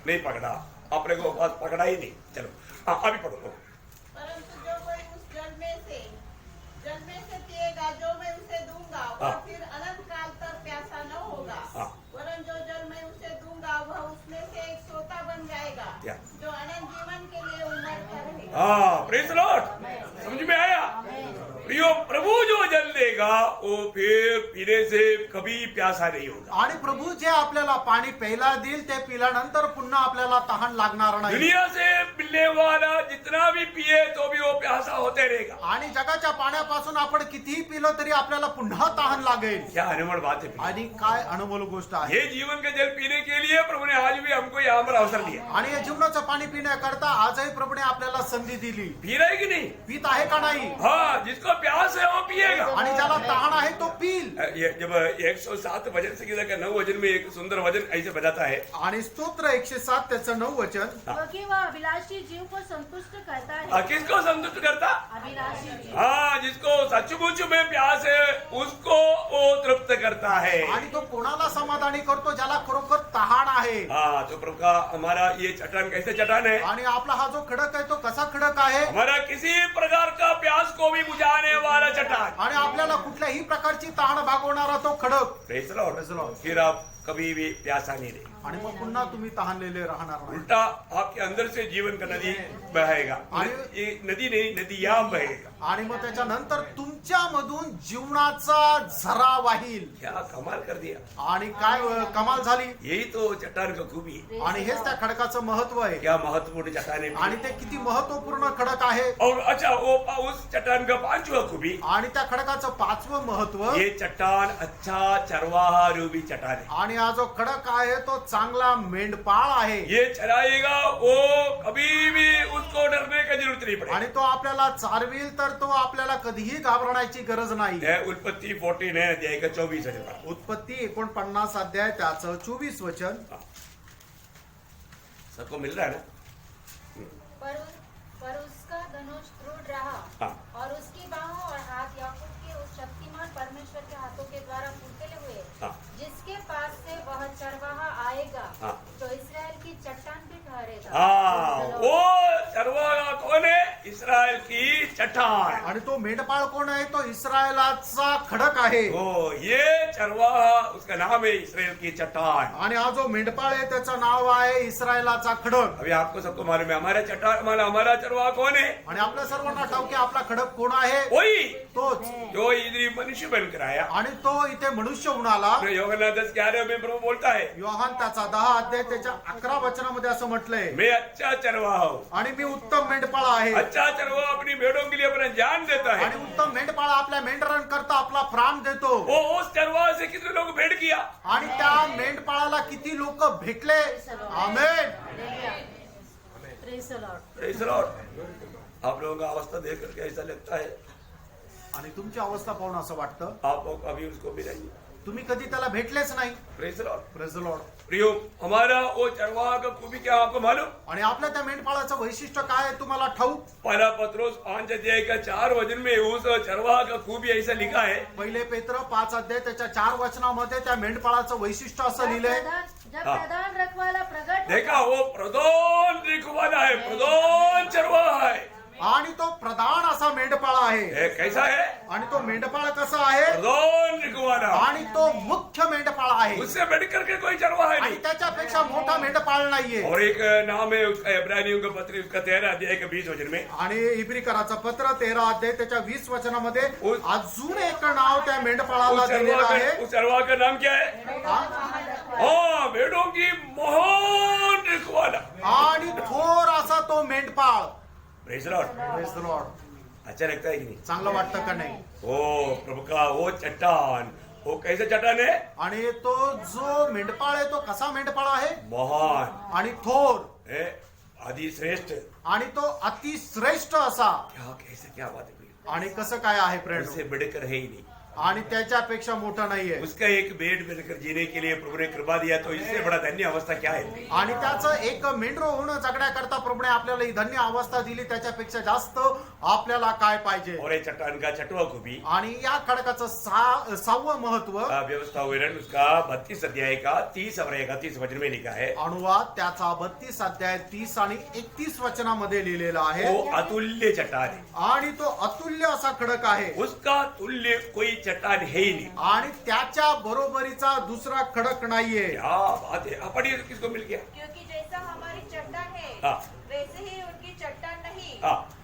नहीं पकड़ा, अपने को पास पकड़ा ही नहीं। चलो हाँ, अभी पढ़ो। परंतु जो कोई उस जल में से पिएगा जो मैं उसे दूंगा वो हाँ। फिर अनंत काल तक प्यासा न होगा, हाँ। वरन जो जल मैं उसे दूंगा वह उसमें से एक सोता बन जाएगा क्या? जो अनंत जीवन के लिए उम्र का रहेगा। हाँ प्रेज द लॉर्ड, समझ में आया? प्रियो, प्रभु जो जल देगा वो फिर पीने से कभी प्यासा नहीं होगा। आणि प्रभू जे आपल्याला पाणी प्यायला देईल ते पिल्यानंतर पुन्हा आपल्याला तहान लागणार नाही. दुनिया से मिलने वाला जितना भी पिए तो भी वो प्यासा होते रहेगा। आणि जगाच्या पाण्यापासून आपण कितीही पिलं तरी आपल्याला पुन्हा तहान लागेल. क्या अनमोल बात है। आणि काय अनमोल गोष्ट आहे. ये जीवन का जल पीने के लिए प्रभु ने आज भी हमको यहाँ पर अवसर दिया। आणि या जीवनाचं पाणी पिण्याकरता आजही प्रभूने आपल्याला संधी दिली. पी रहे की नहीं? पित आहे का नाही? हाँ, जिसको प्यास है वो पिएगा। आणि ज्याला तहान आहे तो पिल. ये जब 107 भजन संगीता का 9 भजन में एक सुंदर भजन ऐसे बताता है। आणि स्तोत्र 107 त्याचं 9 वचन, क्योंकि वह अभिलाषी जीव को संतुष्ट करता है. किसको संतुष्ट करता? अभिलाषी जीव. हाँ, जिसको सचमुच में प्यास है उसको वो तृप्त करता है। आणि तो कोणाला समाधानी करतो? ज्याला खरोखर तहान आहे. हाँ, तो प्रभु का हमारा ये चट्टान कैसे चट्टान है? आणि आपला हा जो खडक आहे तो कसा खडक आहे? हमारा किसी प्रकार का प्यास को भी बुझाने वाला चट्टान। आणि आपल्याला कुठल्याही प्रकारची तहान भागवणारा तो खडक. Praise the Lord. Praise the Lord. फिर आप कभी भी प्यासा नहीं रहे, आणि मग पुन्हा तुम्ही तहानलेले राहणार नाही. उल्टा आपके अंदर से जीवन का नदी बहेगा। ये नदी नहीं, नदियां बहेगा। आणि मग त्याच्यानंतर तुमच्या मधून जीवनाचा झरा वाहील. क्या कमाल कर दिया। आणि काय कमाल झाली. यही तो चट्टान का खूबी है। आणि हेच त्या खडकाचं महत्व आहे. क्या महत्वपूर्ण चट्टान है। आणि ते किती महत्वपूर्ण खडक आहे. और अच्छा, वो उस चट्टान का 5वां खूबी, आणि त्या खडकाचं 5वं महत्व, ये चट्टान अच्छा चरवाहा रूपी चट्टान है। आणि हा जो खडक आहे तो चांगला मेंढपाळ आहे. ये चराएगा, वो कभी भी उसको डरने की जरूरत नहीं पड़ेगी। आणि तो आपल्याला चारविल तर तो आपल्याला कधीही घाबरण्याची गरज नाही. है उत्पत्ति 14 अध्याय का 24 वचन। उत्पत्ती 49 अध्याय त्याचं 24 वचन. सबको मिल रहा है ना? पर उसका धनुष दृढ़ रहा हाँ। और उसकी बाहों और हाथ याकूब के उस शक्तिमान परमेश्वर के हाथों के द्वारा फुर्तीले हुए, हाँ। जिसके पास से वह चरवाहा आएगा, हाँ। जो इसराइल की चट्टान भी ठहरेगा। हाँ, वो चरवाहा कौन है? इस्राएल की चट्टान। आणि तो मेंढपाळ कोण आहे? तो इस्रायलाचा खडक आहे. ओ, ये चरवाहा, उसका नाम है इस्राएल की चट्टान। आणि हा जो मेंढपाळ आहे त्याचं नाव आहे इस्रायलाचा खडक. अभी आपको सबको मालूम है हमारा चट्टान, हमारा चरवाहा कौन है? आणि आपल्या सर्वांना ठाऊक आहे आपला खडक कोण आहे? वही तोच. जो इधर मनुष्य बनकर आया। आणि तो इथे मनुष्य होऊन आला. यूहन्ना 10:11 में प्रभु बोलता है, योहान त्याचा 10 अध्याय त्याच्या 11 वचनामध्ये असं म्हटलंय, मैं अच्छा चरवाहा हूँ। आणि मी उत्तम मेंढपाळ आहे. अच्छा चरवाहा अपनी भेड़ों के लिए अपना जान देता है। आणि उत्तम मेंढपाळ आपल्या मेंढरांकरता आपला प्राण देतो. वो उस चरवाहा से कितने लोग भेंट किया? आणि त्या मेंढपाळाला किती लोक भेटले. आमेन. Praise the Lord. Praise the Lord। आप लोगों का अवस्था देख करके ऐसा लगता है आणि तुमची अवस्था पाहून असं वाटतं आप लोग अभी उसको मिलेंगे। तुम्ही कधी त्याला भेटलेच नाही. Praise the Lord. Praise the Lord. प्रियो, हमारा वो चरवाहा का खूबी क्या आपको मालूम? आणि आपल्या त्या मेंढपाळाचं वैशिष्ट्य काय आहे तुम्हाला ठाऊक? पहला पत्रोस 5 अध्याय का 4 वचन में उस चरवाहा का खूबी ऐसा लिखा है। पहिले पेत्र 5 अध्याय त्याच्या 4 वचनामध्ये त्या मेंढपाळाचं वैशिष्ट्य असं लिहिलंय. जब हाँ। प्रधान रखवाला प्रगट देखा, वो प्रधान रखवाला है, प्रधान चरवाहा है। आणि तो प्रधान असा मेंढपाळ आहे. ये कैसा है? आणि तो मेंढपाळ कसा आहे? प्रधान रखवाला। आणि तो मुख्य मेंढपाळ आहे. उससे बढ़ करके कोई चरवाहा है आणि नहीं। त्याच्यापेक्षा मोठा मेंढपाळ नाहीये. और एक नाम है उसका इब्रानियों का पत्र, उसका 13 अध्याय का 20 वचन में। आणि इब्रिकराचं पत्र 13 अध्याय त्याच्या 20 वचनामध्ये उस- अजून एक नाव त्या मेंढपाळाला दिलेलं आहे. उस चरवाहा का नाम क्या है? हाँ, भेड़ों की महान रखवाला। आणि थोर असा तो मेंढपाळ. Praise the Lord. Praise the Lord. अच्छा लगता है कि नहीं? चांगलं वाटतं का नाही? ओ प्रभु का वो चट्टान, वो कैसे चट्टान है? आणि तो जो मेंढपाळ आहे तो कसा मेंढपाळ आहे? महान, आणि थोर, है, आदि श्रेष्ठ। आणि तो अतिश्रेष्ठ असा. क्या कैसे, क्या बात है? आणि कसं काय आहे फ्रेंड? उससे बढ़कर है ही नहीं। आणि त्याच्यापेक्षा मोठं नाहीये. उसका एक बेड बनकर जीने के लिए प्रभु ने कृपा दिया, तो इससे बड़ा धन्य अवस्था क्या है? आणि त्याचं एक मेंढर होणं जगण्याकरता प्रभूने आपल्याला ही धन्य अवस्था दिली. त्याच्यापेक्षा जास्त आपल्याला काय पाहिजे? और ये चट्टान का 6वां खूबी, आणि या खडकाचं 6वं महत्व व्यवस्था विवरण उसका 32 अध्याय का 30 और 31 वचन में लिखा है। अनुवाद त्याचा 32 अध्याय 30 आणि 31 वचनामध्ये लिहिलेला आहे. वो अतुल्य चट्टान है, आणि तो अतुल्य असा खडक आहे. उसका तुल्य कोई चट्टान है ही नहीं। आणि त्याच्या बरोबरीचा दुसरा खडक नाहीये. क्या बात है? आप पढ़िए, किसको मिल गया? क्योंकि जैसा हमारी चट्टान है हाँ। वैसे ही उनकी चट्टान नहीं। हाँ।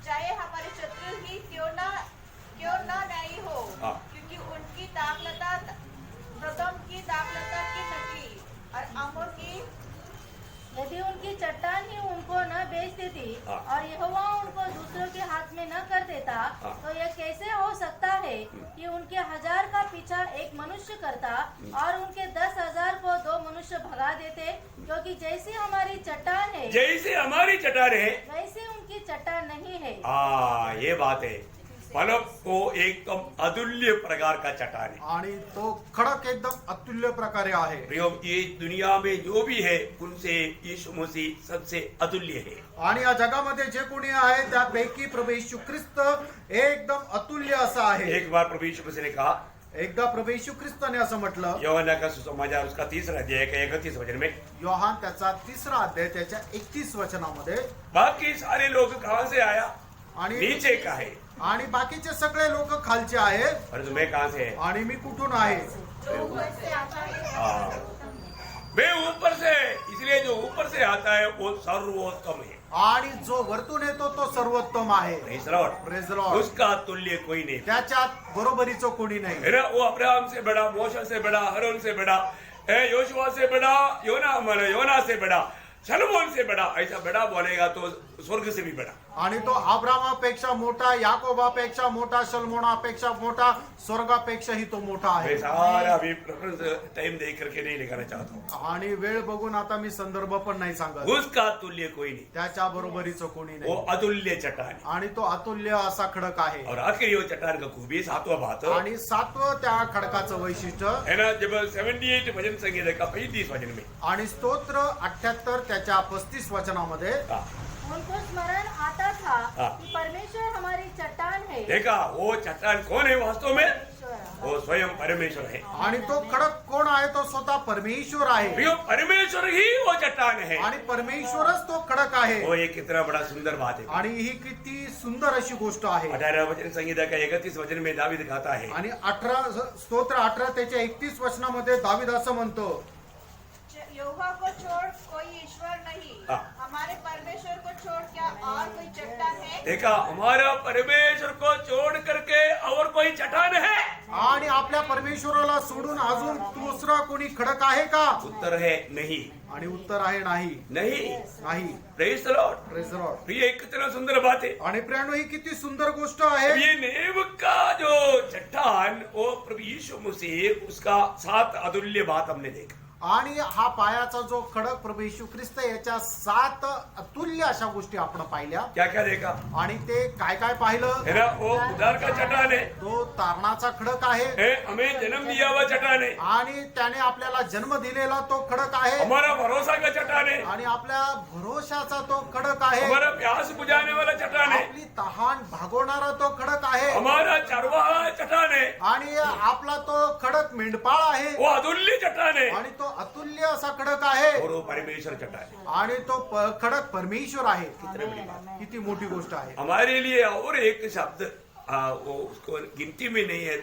दाखलता प्रथम की दाखलता की नकली और अमोर की यदि उनकी चट्टान ही उनको न बेच देती हाँ। और यहोवा उनको दूसरों के हाथ में न कर देता हाँ। तो यह कैसे हो सकता है कि उनके 1000 का पीछा एक मनुष्य करता और उनके 10,000 को 2 मनुष्य भगा देते, क्योंकि जैसी हमारी चट्टान है जैसे हमारी चट्टान है वैसे उनकी चट्टान नहीं है। ये बात है, मानव को एकदम अतुल्य प्रकार का चट्टान है। आणि तो खडक एकदम अतुल्य प्रकारे आहे। प्रियो, ये दुनिया में जो भी है उनसे यीशु मसीह सबसे अतुल्य है। आणि या जगामध्ये जे कोणी आहे त्यापैकी प्रभू येशू ख्रिस्त एकदम अतुल्य असा आहे। एक बार प्रभु यीशु मसीह ने कहा, एकदा प्रभू येशू ख्रिस्ताने असं म्हटलं, यूहन्ना का सुसमाचार उसका 3 अध्याय का 31 वचन में, योहान त्याचा 3 अध्याय त्याच्या 31 वचनामध्ये, बाकी सारे लोग कहाँ से आया, आणि नीचे का है, आणि बाकीचे सगळे लोक खालचे आहे परंतु मैं कहाँ से है, आणि मी कुठून आहे। जो ऊपर से आता है मैं ऊपर से, इसलिए जो ऊपर से आता है वो सर्वोत्तम है। आणि जो वरतून येतो तो सर्वोत्तम आहे। Praise the Lord. Praise the Lord. उसका तुल्य कोई नहीं त्याच्यात बरोबरीचं कोणी नाही। है ना। वो अब्राहम से बड़ा, मोशे से बड़ा, हरून से बड़ा, योशुआ से बड़ा, योना से बड़ा, शलोमोन से बड़ा, ऐसा बड़ा बोलेगा तो स्वर्ग से भी बड़ा। आणि तो अब्रामापेक्षा मोठा, याकोबापेक्षा मोठा, सलमोनापेक्षा मोठा, स्वर्गापेक्षाही तो मोठा मैं आहे। सारा अभी टाइम देख करके नहीं लिखाना चाहता हूँ। आणि वेळ बघून आता मी संदर्भ पण नाही सांगत। उसका तुल्य कोई नहीं, त्याच्या बरोबरीचं कोणी वो नाही अतुल्य चट्टान है। आणि तो अतुल्य असा खडक आहे। और आखिरी वो चट्टान का खूबी 7वां बात आणि 7वं त्या खडकाचं वैशिष्ट्य है ना, जब 78 भजन संगीत का 35 वचन में, आणि स्तोत्र 78 त्याच्या 35 वचनामध्ये, हाँ, उनको स्मरण आता था हाँ। कि परमेश्वर हमारी चट्टान है। देखा वो चट्टान कौन है वास्तव में, परमेश्वर। वो स्वयं परमेश्वर है। आणि तो खडक कोण आहे, तो स्वतः परमेश्वर आहे। प्रियो, परमेश्वर ही वो चट्टान है। आणि परमेश्वरच तो खडक आहे। वो एक कितना बड़ा सुंदर बात है। आणि ही किती सुंदर अशी गोष्ट आहे। 18 वचन संगीता का 31 वचन में दावीद कहता है, आणि 18 स्तोत्र 18 त्याच्या 31 वचनामध्ये दावीद असं म्हणतो, यहोवा को छोड़ कोई ईश्वर नहीं, हाँ। हमारे परमेश्वर को छोड़ क्या और कोई चट्टान है। देखा, हमारा परमेश्वर को छोड़ करके और कोई चट्टान है। आणि आपल्या परमेश्वराला सोडून अजून दुसरा कोणी खडक आहे का? उत्तर है नहीं, आणि उत्तर आहे नाही, नहीं। नाही। Praise the Lord. Praise the Lord. प्रिय, कितना सुंदर बात है। आणि प्रियानो, ही किती सुंदर गोष्ट आहे। ये नेव का जो चट्टान, वो प्रभु यीशु मसीह, उसका 7 अतुल्य बात हमने देखा। आणि हा पायाचा जो खडक प्रभू येशू ख्रिस्त, याच्या 7 अतुल्य अशा गोष्टी आपण पाहिल्या। क्या क्या देखा, आणि ते काय काय पाहिलं? है ना, वो उद्धार का चट्टान है, तो तारणाचा खडक आहे। हमें जन्म दिया हुआ चट्टान है, आणि त्याने आपल्याला जन्म दिलेला तो खडक आहे। हमारा भरोसा का चट्टान है, आणि आपल्या भरोशाचा तो खडक आहे। हमारा प्यास बुझाने वाला चट्टान है, आपली तहान भागवणारा तो खडक आहे। हमारा चरवाहा चट्टान है, आणि आपला तो खडक मेंढपाळ आहे। वो अतुल्य चट्टान है, आणि तो अतुल्य असा खडक आहे। और वो परमेश्वर चट्टान है। आणि तो खडक परमेश्वर आहे। किती मोठी गोष्ट आहे। हमारे लिए और एक शब्द, वो उसको गिनती में नहीं है,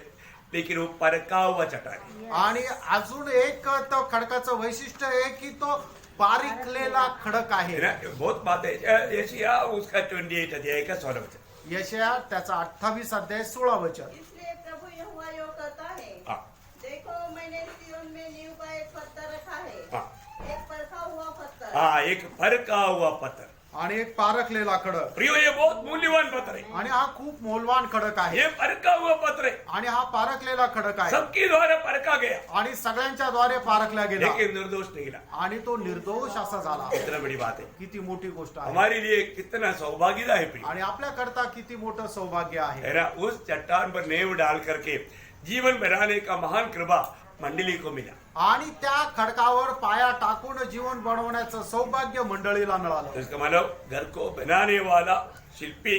लेकिन वो परका हुआ चट्टान है। आणि अजून एक तो खडकाचं वैशिष्ट्य आहे की तो पारिखलेला खडक आहे। है ना, बहुत बात है। यशायाह उसका 28 अध्याय का 16 वचन, यशाया त्याचा 28 अध्याय 16 वचन, इसलिए प्रभु यहोवा यो कहता है, हाँ, देखो मैंने सिय्योन में नींव का एक पत्थर रखा है, हाँ, एक परखा हुआ पत्थर। हाँ, एक परका हुआ पत्थर। आणि एक पारखलेला खडक। प्रियो, ये बहुत मूल्यवान पत्थर है। आणि हा खूप मौल्यवान खडक आहे। ये परका हुआ पत्थर है, आणि हा पारखलेला खडक आहे। सबके द्वारा परका गया, आणि सगळ्यांच्या द्वारे पारखला गेला। लेकिन निर्दोष निकला। आणि तो निर्दोष असा झाला। कितना बड़ी बात है। किती मोठी गोष्ट आहे। हमारे लिए कितना सौभाग्यता है प्रिय, आणि आपल्याकरता किती मोठं सौभाग्य आहे। है ना। उस चट्टान पर नेव डाल करके जीवन बनाने का महान कृपा मंडली को मिला। आणि त्या खडकावर पाया टाकून जीवन बनवण्याचं सौभाग्य मंडळीला मिळालं। तो इसका मतलब घर को बनाने वाला शिल्पी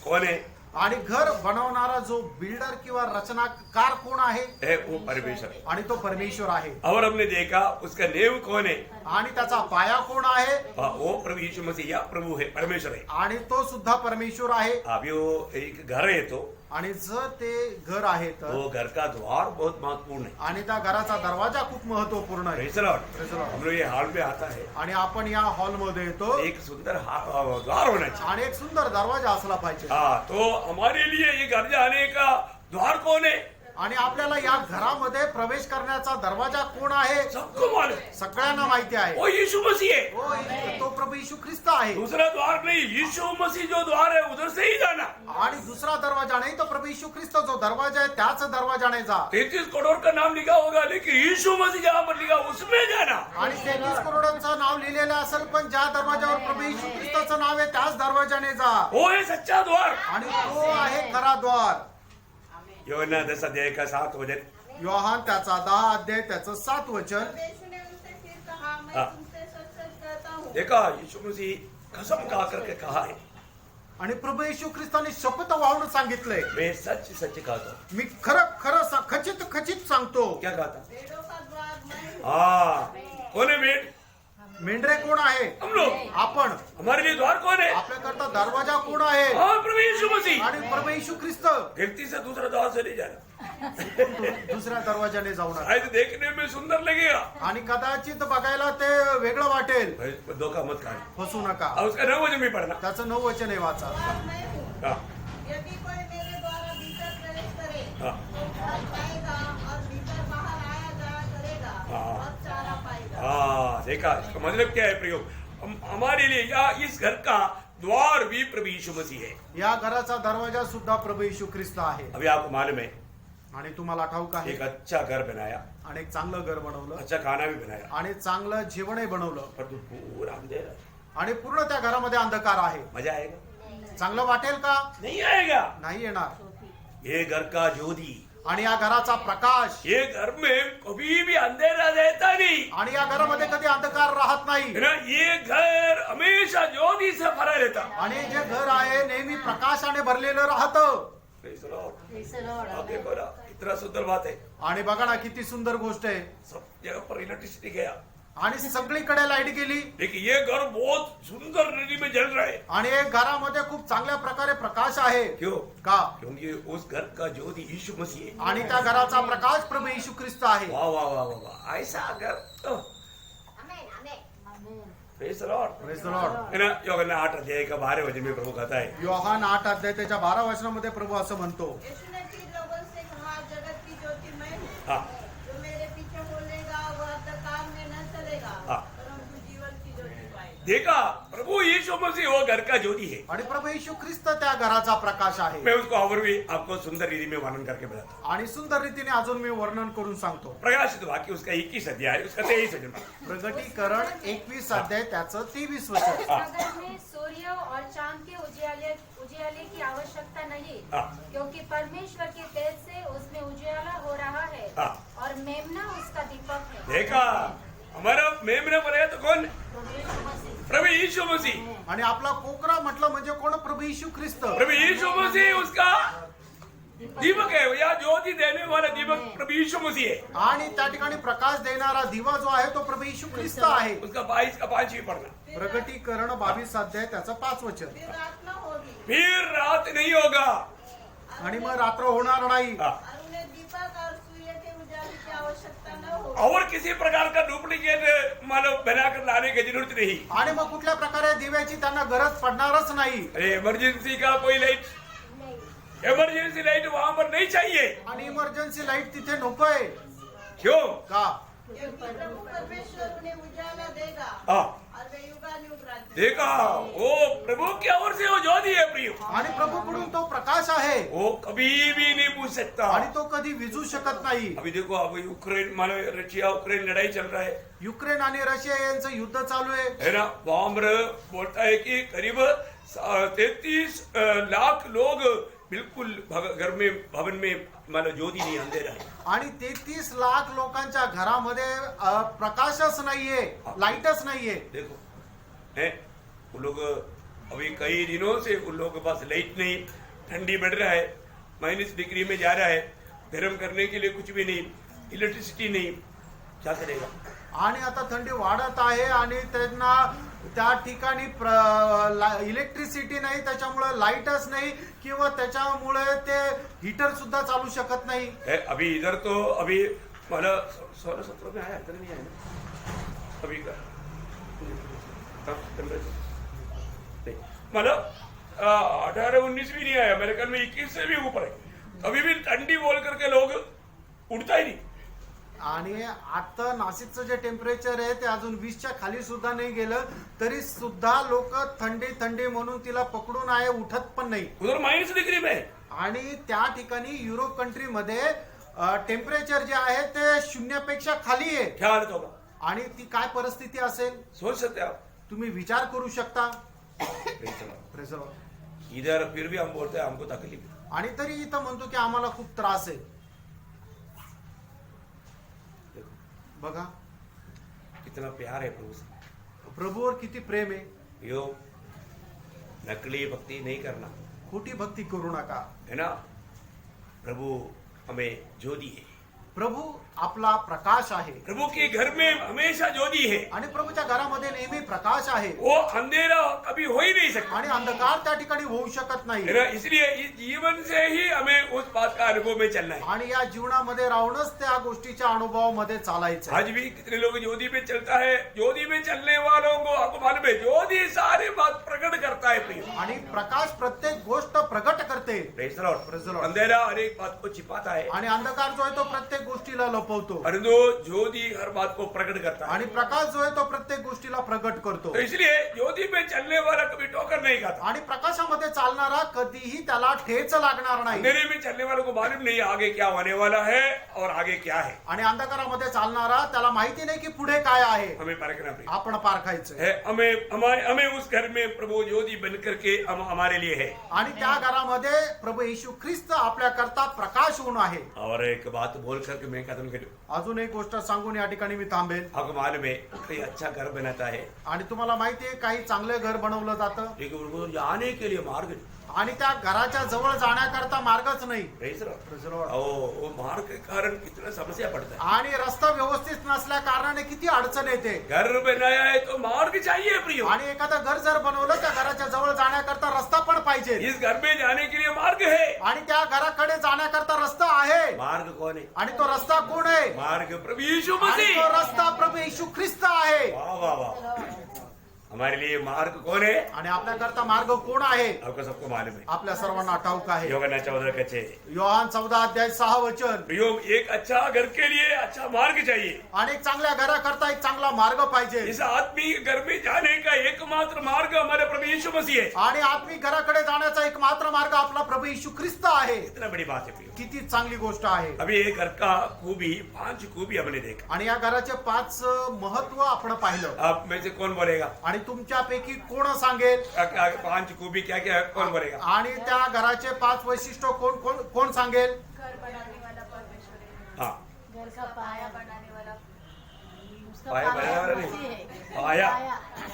कौन है, आणि घर बनवणारा जो बिल्डर किंवा रचनाकार कोण आहे? है वो परमेश्वर है। आणि तो परमेश्वर आहे। और हमने देखा उसका नेव कौन है, आणि त्याचा पाया कोण आहे? वो प्रभु यीशु मसीह या प्रभु है, परमेश्वर है। आणि तो सुद्धा परमेश्वर आहे। अभी वो एक घर है, तो आणि जर ते घर आहे तर, वो घर का द्वार बहुत महत्वपूर्ण है। आणि त्या घराचा दरवाजा खूप महत्वपूर्ण आहे। Praise the Lord। Praise the Lord। हम लोग ये हॉल में आता है, आणि आपण या हॉलमध्ये येतो, एक सुंदर द्वार होना चाहिए। आणि एक सुंदर दरवाजा असला पाहिजे। हाँ, तो हमारे लिए ये घर जाने का द्वार कौन है? आणि आपल्याला या घरामध्ये प्रवेश करण्याचा दरवाजा कोण आहे सबको मालूम है। सगळ्यांना माहिती आहे वो यीशु मसीह है। हो तो प्रभू येशू ख्रिस्त आहे दूसरा द्वार नहीं, यीशु मसीह जो द्वार है उधर से ही जाना। आणि दुसरा दरवाजा नाही तो प्रभू येशू ख्रिस्त जो दरवाजा आहे त्याच दरवाजाने जा 33 करोड़ का नाम लिखा होगा, लेकिन यीशु मसीह जहाँ पर लिखा उसमें जाना। आणि 33 करोडांचं नाव लिहिलेलं असेल पण ज्या दरवाजावर प्रभू येशू ख्रिस्ताचं नाव आहे त्याच दरवाजाने जा वो है सच्चा द्वार। आणि तो आहे खरा द्वार यूहन्ना 10 अध्याय का 7 वचन। योहान त्याचा 10 अध्याय त्याचं 7 वचन तब यीशु ने उनसे फिर कहा, मैं हाँ। तुमसे सच सच कहता हूँ, देखा, यीशु मसीह कसम खा करके कहा है, आणि प्रभू येशू ख्रिस्ताने शपथ वाहून सांगितलंय मैं सच सच कहता हूँ। मी खरं खरं खचित खचित सांगतो क्या कहा था? भेड़ों का द्वार मैं हूँ। हाँ, कौन है भेड़? मेंढरे कोण आहे हम लोग। आपण हमारे लिए द्वार कौन है? आपल्याकरता दरवाजा कोण आहे हाँ, प्रभु यीशु मसीह। आणि प्रभू येशू ख्रिस्त गिनती से दूसरा द्वार से नहीं जाना। दुसऱ्या दरवाजाने जाऊ नका शायद देखने में सुंदर लगेगा, आणि कदाचित बघायला ते वेगळं वाटेल भाई धोखा मत खाना। फसू नका और उसका 9 वचन भी पढ़ना। त्याचं 9 वचन आहे वाचा द्वार मैं हूँ। हाँ, यदि कोई मेरे द्वारा भीतर प्रवेश करे हाँ। तो घर पाएगा और भीतर बाहर आया जाया करेगा हाँ। और चारा पाएगा। हाँ, देखा, इसका मतलब क्या है प्रयोग? हमारे लिए या इस घर का द्वार भी प्रभु यीशु मसीह है। या घराचा दरवाजा सुद्धा प्रभू येशू ख्रिस्त आहे अभी आपको मालूम है, आणि तुम्हाला ठाऊक आहे एक अच्छा घर बनाया, आणि एक चांगलं घर बनवलं अच्छा खाना भी बनाया, आणि चांगलं जेवणही बनवलं पर तू पूरा अंधेरा है। आणि पूर्ण त्या घरामध्ये अंधकार आहे मजा आएगा? चांगलं वाटेल का नहीं आएगा। नाही येणार ये घर का ज्योति, आणि या घराचा प्रकाश ये घर में कभी भी अंधेरा रहता नहीं आणि या घरामध्ये कधी अंधकार राहत नाही है ना। ये घर हमेशा ज्योति से भरा रहता। आणि जे घर आहे नेहमी प्रकाशाने भरलेलं राहतं Praise the Lord। Praise the Lord. आप देखो ना, कितना सुंदर बात है। आणि बघा ना किती सुंदर गोष्ट आहे सब जगह पर इलेक्ट्रिसिटी गया, आणि सगळीकडे लाईट गेली लेकिन ये घर बहुत सुंदर रीति में जल रहा है। आणि एक घरामध्ये खूप चांगल्या प्रकारे प्रकाश आहे क्यों? का क्योंकि उस घर का ज्योति यीशु मसीह है। आणि त्या घराचा प्रकाश प्रभू येशू ख्रिस्त आहे वाह वाह वाह वाह वाह, ऐसा घर तो Amen. Praise the Lord। Praise the Lord। है ना, यूहन्ना 8 अध्याय का 12 वचन में प्रभु कहता है, योहान 8 अध्याय त्याच्या 12 वचनामध्ये प्रभू असं म्हणतो यीशु ने फिर लोगों से कहा, जगत की ज्योति मैं हूँ। हाँ, जो मेरे पीछे बोलेगा वह अंधकार में न चलेगा, हाँ। परंतु जीवन की ज्योति पाएगा। देखा, प्रभु यीशु मसीह वो घर का ज्योति है। आणि प्रभू येशू ख्रिस्त त्या घराचा प्रकाश आहे मैं उसको और भी आपको सुंदर रीति में वर्णन करके बताता हूँ। आणि सुंदर रीतीने अजून मी वर्णन करून सांगतो प्रकाशित वाक्य उसका 21 अध्याय उसका 23 वचन। प्रगटीकरण 21 अध्याय त्याचं 23 वचन इस नगर में सूर्य और चांद के उजियाले की आवश्यकता नहीं, हाँ। क्योंकि परमेश्वर के तेज से उसमें उजियाला हो रहा है हाँ। और मेमना उसका दीपक है। देखा, हमारा मेमना पर है तो कौन? प्रभु यीशु मसीह। आणि आपला कोकरा म्हटलं म्हणजे कोण प्रभू येशू ख्रिस्त प्रभु यीशु मसीह उसका दीपक है, या ज्योति देने वाला दीपक प्रभु यीशु मसीह है। आणि त्या ठिकाणी प्रकाश देणारा दिवा जो आहे तो प्रभू येशू ख्रिस्त आहे उसका 22 का 5 भी पढ़ना। प्रगटीकरण 22 अध्याय त्याचं 5 वचन फिर रात न होगी फिर रात नहीं होगा। आणि मग रात्र होणार नाही हाँ। और उन्हें दीपक और सूर्य के उजाले की आवश्यकता न होगी। और किसी प्रकार का डुप्लीकेट मानव बनाकर लाने की जरूरत नहीं। आणि मग कुठल्या प्रकारे दिव्याची त्यांना गरज पडणारच नाही अरे इमरजेंसी का कोई लाइट, इमरजेंसी लाइट वहां पर नहीं चाहिए। आणि इमर्जन्सी लाईट तिथे नकोय क्यों? का क्योंकि प्रभु परमेश्वर उन्हें उजाला देगा हाँ, और वे युगानुयुग राज्य देखा, वो प्रभु की ओर से वो ज्योति है प्रिय। आणि प्रभूकडून तो प्रकाश आहे वो कभी भी नहीं पूछ सकता। आणि तो कधी विझू शकत नाही अभी देखो, अब यूक्रेन मानो रशिया उक्रेन लड़ाई चल रहा है युक्रेन आणि रशिया यांचं युद्ध चालू आहे है ना। वहां पर बोलता है कि करीब 33 लाख लोग बिल्कुल घर में भवन में मानो ज्योति नहीं अंधेरा है। आणि 33 लाख लोकांच्या घरामध्ये प्रकाशच नाहीये लाईटच नाहीये देखो है, वो लोग अभी कई दिनों से उन लोगों के पास लाइट नहीं, ठंडी बढ़ रहा है, -डिग्री में जा रहा है, गर्म करने के लिए कुछ भी नहीं, इलेक्ट्रिसिटी नहीं, क्या करेगा? आणि आता थंडी वाढत आहे आणि त्यांना त्या ठिकाणी इलेक्ट्रिसिटी नाही, त्याच्यामुळे लाईटच नाही किंवा त्याच्यामुळे ते हीटर सुद्धा चालू शकत नाही। है, अभी इधर तो अभी मतलब 16-17 में आया, इधर नहीं आया ना अभी का मतलब 18-19 भी नहीं आया, मेरे ख्याल में 21 से भी ऊपर है। कभी भी ठंडी बोल करके लोग उठता ही नहीं। आणि आता नाशिकचं जे टेम्परेचर आहे ते अजून 20च्या खाली सुद्धा नाही गेलं तरी सुद्धा लोक थंडी थंडी म्हणून तिला पकडून आहे, उठत पण नाही। उधर -डिग्री में आणि त्या ठिकाणी युरोप कंट्री मध्ये टेम्परेचर जे आहे ते 0पेक्षा खाली आहे। क्या हालत होगा, आणि ती काय परिस्थिती असेल सोच सकते हैं आप। तुम्ही विचार करू शकता। Praise the Lord. Praise the Lord. इधर फिर भी हम बोलते हैं हमको तकलीफ है। आणि तरी इथं म्हणतो की आम्हाला खूप त्रास आहे। देखो बघा कितना प्यार है प्रभु से। प्रभूवर किती प्रेम आहे। यो नकली भक्ति नहीं करना खोटी भक्ती करू नका। है ना। प्रभु हमें ज्योति है, प्रभू आपला प्रकाश आहे। प्रभु के घर में हमेशा ज्योति है। आणि प्रभूच्या घरामध्ये नेहमी प्रकाश आहे वो अंधेरा कभी हो ही नहीं सकता, आणि अंधकार त्या ठिकाणी होऊ शकत नाही। है ना। इसलिए इस जीवन से ही हमें उस बात का अनुभव में चलना है। आणि या जीवनामध्ये राहूनच त्या गोष्टीच्या अनुभवामध्ये चालायचं। आज भी कितने लोग ज्योति में चलता है, ज्योति में चलने वालों को आपको मालूम है ज्योति सारी बात प्रकट करता है प्रिय। आणि प्रकाश प्रत्येक गोष्ट प्रकट करते। Praise the Lord. Praise the Lord. अंधेरा हर एक बात को छिपाता है, आणि अंधकार जो आहे तो प्रत्येक गोष्टीला लपवतो परंतु ज्योति हर बात को प्रकट करता है। आणि प्रकाश जो आहे तो प्रत्येक गोष्टीला प्रकट करतो। तो इसलिए ज्योति में चलने वाला कभी ठोकर नहीं खाता। आणि प्रकाशामध्ये चालणारा कधीही त्याला ठेच लागणार नाही। अंधेरे में चलने वालों को मालूम नहीं आगे क्या होने वाला है और आगे क्या है। आणि अंधकारामध्ये चालणारा त्याला माहिती नाही की पुढे काय आहे। हमें परखना प्रिय आपण पारखायचं है। हमें उस घर में प्रभु ज्योति बन करके हमारे लिए है। आणि त्या घरामध्ये प्रभु येशू ख्रिस्त आपल्या करता प्रकाश होऊन आहे। और एक बात बोल करके मैं खत्म करूं। अजून एक गोष्ट सांगून या ठिकाणी मी थांबेल। आपको मालूम है कोई अच्छा घर बनाता है, आणि तुम्हाला माहिती आहे काही चांगले घर बनवलं जातं लेकिन उनको जाने के लिए मार्ग नहीं। आणि त्या घराच्या जवळ जाण्याकरता मार्गच नाही। Praise the Lord. Praise the Lord. वो मार्ग के कारण कितना समस्या पड़ता है। आणि रस्ता व्यवस्थित नसल्या कारणाने किती अडचण येते। घर बनाया है तो मार्ग चाहिए प्रियो। आणि एखादं घर जर बनवलं त्या घराच्या जवळ जाण्याकरता रस्ता पण पाहिजे। इस घर में जाने के लिए मार्ग है। आणि त्या घराकडे जाण्याकरता रस्ता आहे। मार्ग कौन है? आणि तो रस्ता कोण आहे? मार्ग प्रभु यीशु आणि मसीह। तो रस्ता प्रभू येशू ख्रिस्त आहे। वाह वाह वाह। हमारे लिए मार्ग कौन है? आणि आपल्याकरता मार्ग कोण आहे? आपको सबको मालूम है। आपल्या सर्वांना ठाऊक आहे। योहाना 14:6। योहान 14:6 प्रियो एक अच्छा घर के लिए अच्छा मार्ग चाहिए। आणि एक चांगल्या घराकरता एक चांगला मार्ग पाहिजे। इस आत्मीय घर में जाने का एकमात्र मार्ग हमारे प्रभु यीशु मसीह है। आणि आत्मिक घराकडे जाण्याचा एकमात्र मार्ग आपला प्रभू येशू ख्रिस्त आहे। इतना बड़ी बात है प्रियो। किती चांगली गोष्ट आहे। अभी ये घर का खूबी 5 खूबी हमने देखा। आणि या घराचे 5 महत्व आपण पाहिलं। आप में से कौन बोलेगा? आणि तुमच्यापैकी कोण सांगेल? 5 खूबी क्या क्या है, कौन बोलेगा? आणि त्या घराचे 5 वैशिष्ट्य कोण कोण कोण सांगेल? घर बनाने वाला परमेश्वर है, हाँ, घर का पाया बनाने वाला उसका पाया बनाने वाला मसीह नहीं, है। पाया।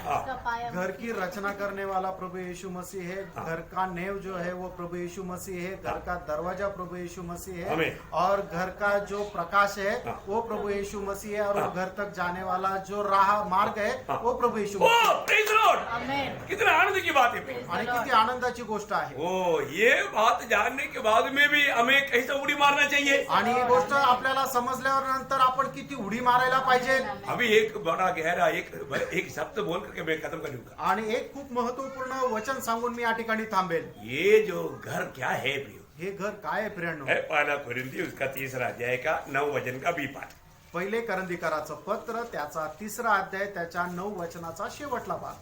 उसका पाया घर की रचना करने वाला प्रभु यीशु मसीह है। घर का नेव जो है वो प्रभु यीशु मसीह है। घर का दरवाजा प्रभु यीशु मसीह है। आमीन। और घर का जो प्रकाश है वो प्रभु यीशु मसीह है। और वो घर तक जाने वाला जो राह मार्ग है वो प्रभु यीशु ओ मसीह है। Praise the Lord. आमेन। कितना आनंद की बात है प्रिय। आणि किती आनंदाची गोष्ट आहे। ओ ये बात जानने के बाद में भी हमें कहीं से उड़ी मारना चाहिए। आणि ही गोष्ट आपल्याला समजल्यावर नंतर आपण किती उडी मारायला पाहिजे। अभी एक बड़ा गहरा एक शब्द बोल करके मैं खत्म करूंगा। आणि एक खूप महत्वपूर्ण वचन सांगून मी या ठिकाणी थांबेल। ये जो घर क्या है प्रियो? हे घर काय आहे प्रियांनो? है पहला कोरिन्थी उसका 3 अध्याय का 9 वचन का बी पाठ। पहिले करंदीकराचं पत्र त्याचा 3 अध्याय त्याच्या 9 वचनाचा शेवटला भाग।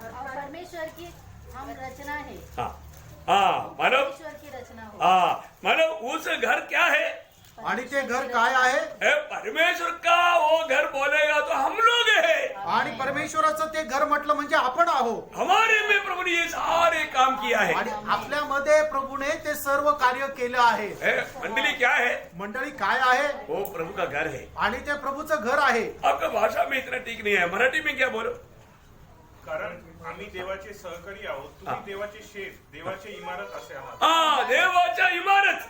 और परमेश्वर की हम रचना है। हाँ हाँ, मानो परमेश्वर की रचना हो। हाँ मानो उस घर क्या है? आणि ते घर काय आहे? है परमेश्वर का वो घर बोलेगा तो हम लोग है। आणि परमेश्वराचं ते घर म्हटलं म्हणजे आपण आहोत। हमारे में प्रभु ने ये सारे काम किया है। आणि आपल्यामध्ये प्रभूने ते सर्व कार्य केलं आहे। मंडली क्या है? मंडळी काय आहे? वो प्रभु का घर है। आणि ते प्रभूचं घर आहे। आपका भाषा में इतना ठीक नहीं है, मराठी में क्या बोलो? कारण आम्ही देवाचे सहकारी आहोत, तुम्ही देवाचे शेत, देवाची इमारत असे आहात। हाँ, देवाच्या इमारत।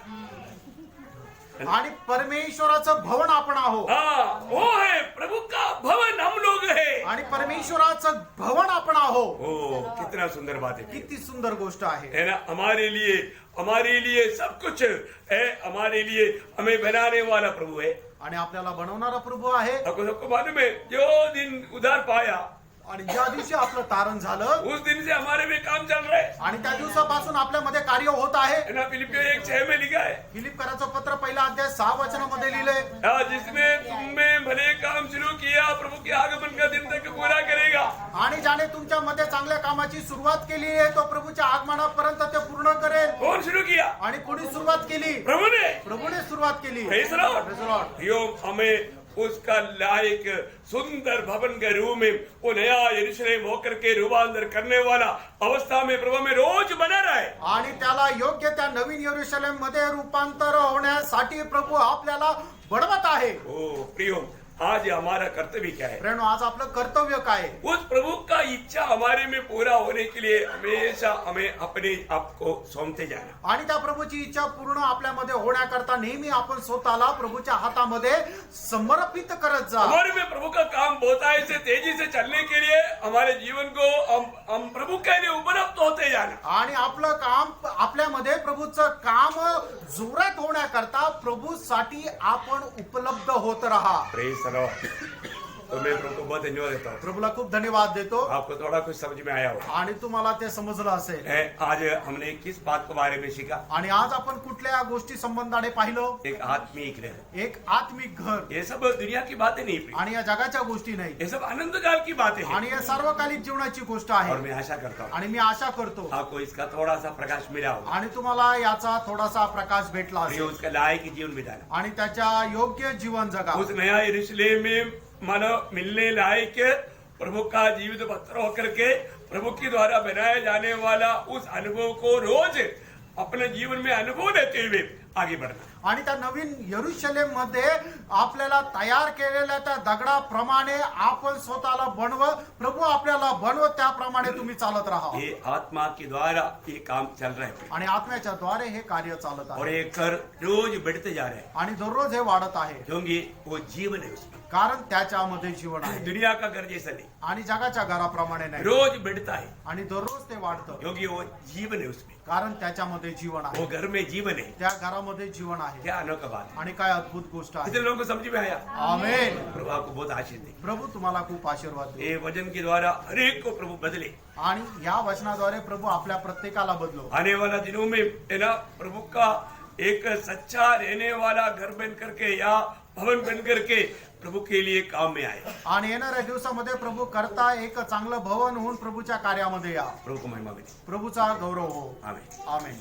आणि परमेश्वराचं भवन आपण आहोत। हाँ, वो है प्रभु का भवन हम लोग है। आणि परमेश्वराचं भवन आपण आहोत। ओ कितना सुंदर बात है। किती सुंदर गोष्ट आहे। है ना। हमारे लिए सब कुछ है। हमारे लिए हमें बनाने वाला प्रभु है। आणि आपल्याला बनवणारा प्रभू आहे। आपको सबको मालूम है जो दिन उधार पाया आणि ज्या दिवशी आपलं तारण झालं उस दिन से हमारे में काम चल रहा है। आणि त्या दिवसापासून आपल्यामध्ये कार्य होत आहे. है ना, फिलिपियो 1:6 में लिखा है, फिलिपकराचं पत्र पहिला अध्याय 6 वचनामध्ये लिहिलंय, जिसने तुम में भले काम शुरू किया प्रभु के आगमन का दिन तक पूरा करेगा। आणि ज्याने तुमच्यामध्ये चांगल्या कामाची सुरुवात केली आहे तो प्रभूच्या आगमनापर्यंत ते पूर्ण करेल. कौन शुरू किया? आणि कोणी सुरुवात केली? प्रभु ने। प्रभूने सुरुवात केली. Praise the Lord. Praise the Lord. भाइयों, हमें उसका लायक सुंदर भवन के रूप में वो नया यरूशलेम होकर के रूपांतर करने वाला अवस्था में प्रभु में रोज बना रहा है। आणि त्याला योग्य त्या नवीन यरूशलेम मध्ये रूपांतर होण्यासाठी प्रभू आपल्याला बढ़वत आहे. ओ प्रियो, आज हमारा कर्तव्य क्या है? प्रेरणो, आज आपलं कर्तव्य काय आहे? उस प्रभु का इच्छा हमारे में पूरा होने के लिए हमेशा हमें अपने आप को सौंपते जाना। आणि त्या प्रभूची इच्छा पूर्ण आपल्यामध्ये होण्याकरता नेहमी आपण स्वतःला प्रभूच्या हातामध्ये समर्पित करत जा. हमारे में प्रभु का काम बहुतायत से तेजी से चलने के लिए हमारे जीवन को हम प्रभु के लिए उपलब्ध होते जाना। आणि आपलं काम आपल्यामध्ये प्रभूचं काम जोरात होण्याकरता प्रभूसाठी आपण उपलब्ध होत राहा. Praise the Lord. तो मैं प्रभु को बहुत धन्यवाद देता हूँ। प्रभूला खूप धन्यवाद देतो. आपको थोड़ा कुछ समझ में आया हो। आणि तुम्हाला ते समजलं असेल. आज हमने किस बात के बारे में सीखा? आणि आज आपण कुठल्या गोष्टी संबंधाने पाहिलं? एक आत्मिक घर, एक आत्मिक घर. ये सब दुनिया की बातें नहीं प्रिय। आणि या जगाच्या गोष्टी नाही, ये सब आनंद काल की बातें हैं। आणि या सार्वकालिक जीवनाची गोष्ट और आहे. मैं आशा करता हूँ आणि मी आशा करतो आपको इसका थोड़ा सा प्रकाश मिला होगा, आणि तुम्हाला याचा थोडासा प्रकाश भेटला प्रिय, असेल उसका लायक जीवन बिताना, आणि त्याच्या योग्य जीवन जगा. उस नया यरूशलेम में मानो मिलने लायक प्रभु का जीवित पत्र होकर के प्रभु के द्वारा बनाए जाने वाला उस अनुभव को रोज अपने जीवन में अनुभव लेते हुए आगे बढ़ना। आणि त्या नवीन यरूशलेम मध्ये आपल्याला तयार केलेल्या त्या दगडाप्रमाणे आपण स्वतःला बनव. प्रभू आपल्याला बनव, त्याप्रमाणे तुम्ही चालत राहा. ये आत्मा के द्वारा ये काम चल रहा है आणि आत्म्याच्या द्वारे हे कार्य चालत और आहे. ये कर रोज बढ़ते जा रहे हैं, आणि दररोज हे वाढत आहे, क्योंकि वो जीवन है उसमें। कारण त्याच्यामध्ये जीवन आहे. दुनिया का घर जैसा नहीं, आणि जगाच्या घराप्रमाणे नाही, रोज बढ़ता है, आणि दररोज ते वाढतं, क्योंकि वो जीवन है उसमें, कारण त्याच्यामध्ये जीवन वो आहे. घर में जीवन है। त्या घरामध्ये जीवन आहे. क्या अनोखा बात है। आणि काय अद्भुत गोष्ट आहे. कितने लोगों को समझ में आया? आमेन. प्रभु आपको बहुत आशीष दे। प्रभू तुम्हाला खूप आशीर्वाद दे. ये वचन के द्वारा हर एक को प्रभु बदले। आणि या वचनाद्वारे प्रभू आपल्या प्रत्येकाला बदलो. आने वाला दिनों में है ना, प्रभु का एक सच्चा रहने वाला घर बन करके या भवन बन करके प्रभु के लिए काम में आए। आणि येणाऱ्या दिवसामध्ये प्रभू करता एक चांगलं भवन होऊन प्रभूच्या कार्यामध्ये या. प्रभु को महिमा मिले। प्रभूचा गौरव हो. आमीन। आमेन.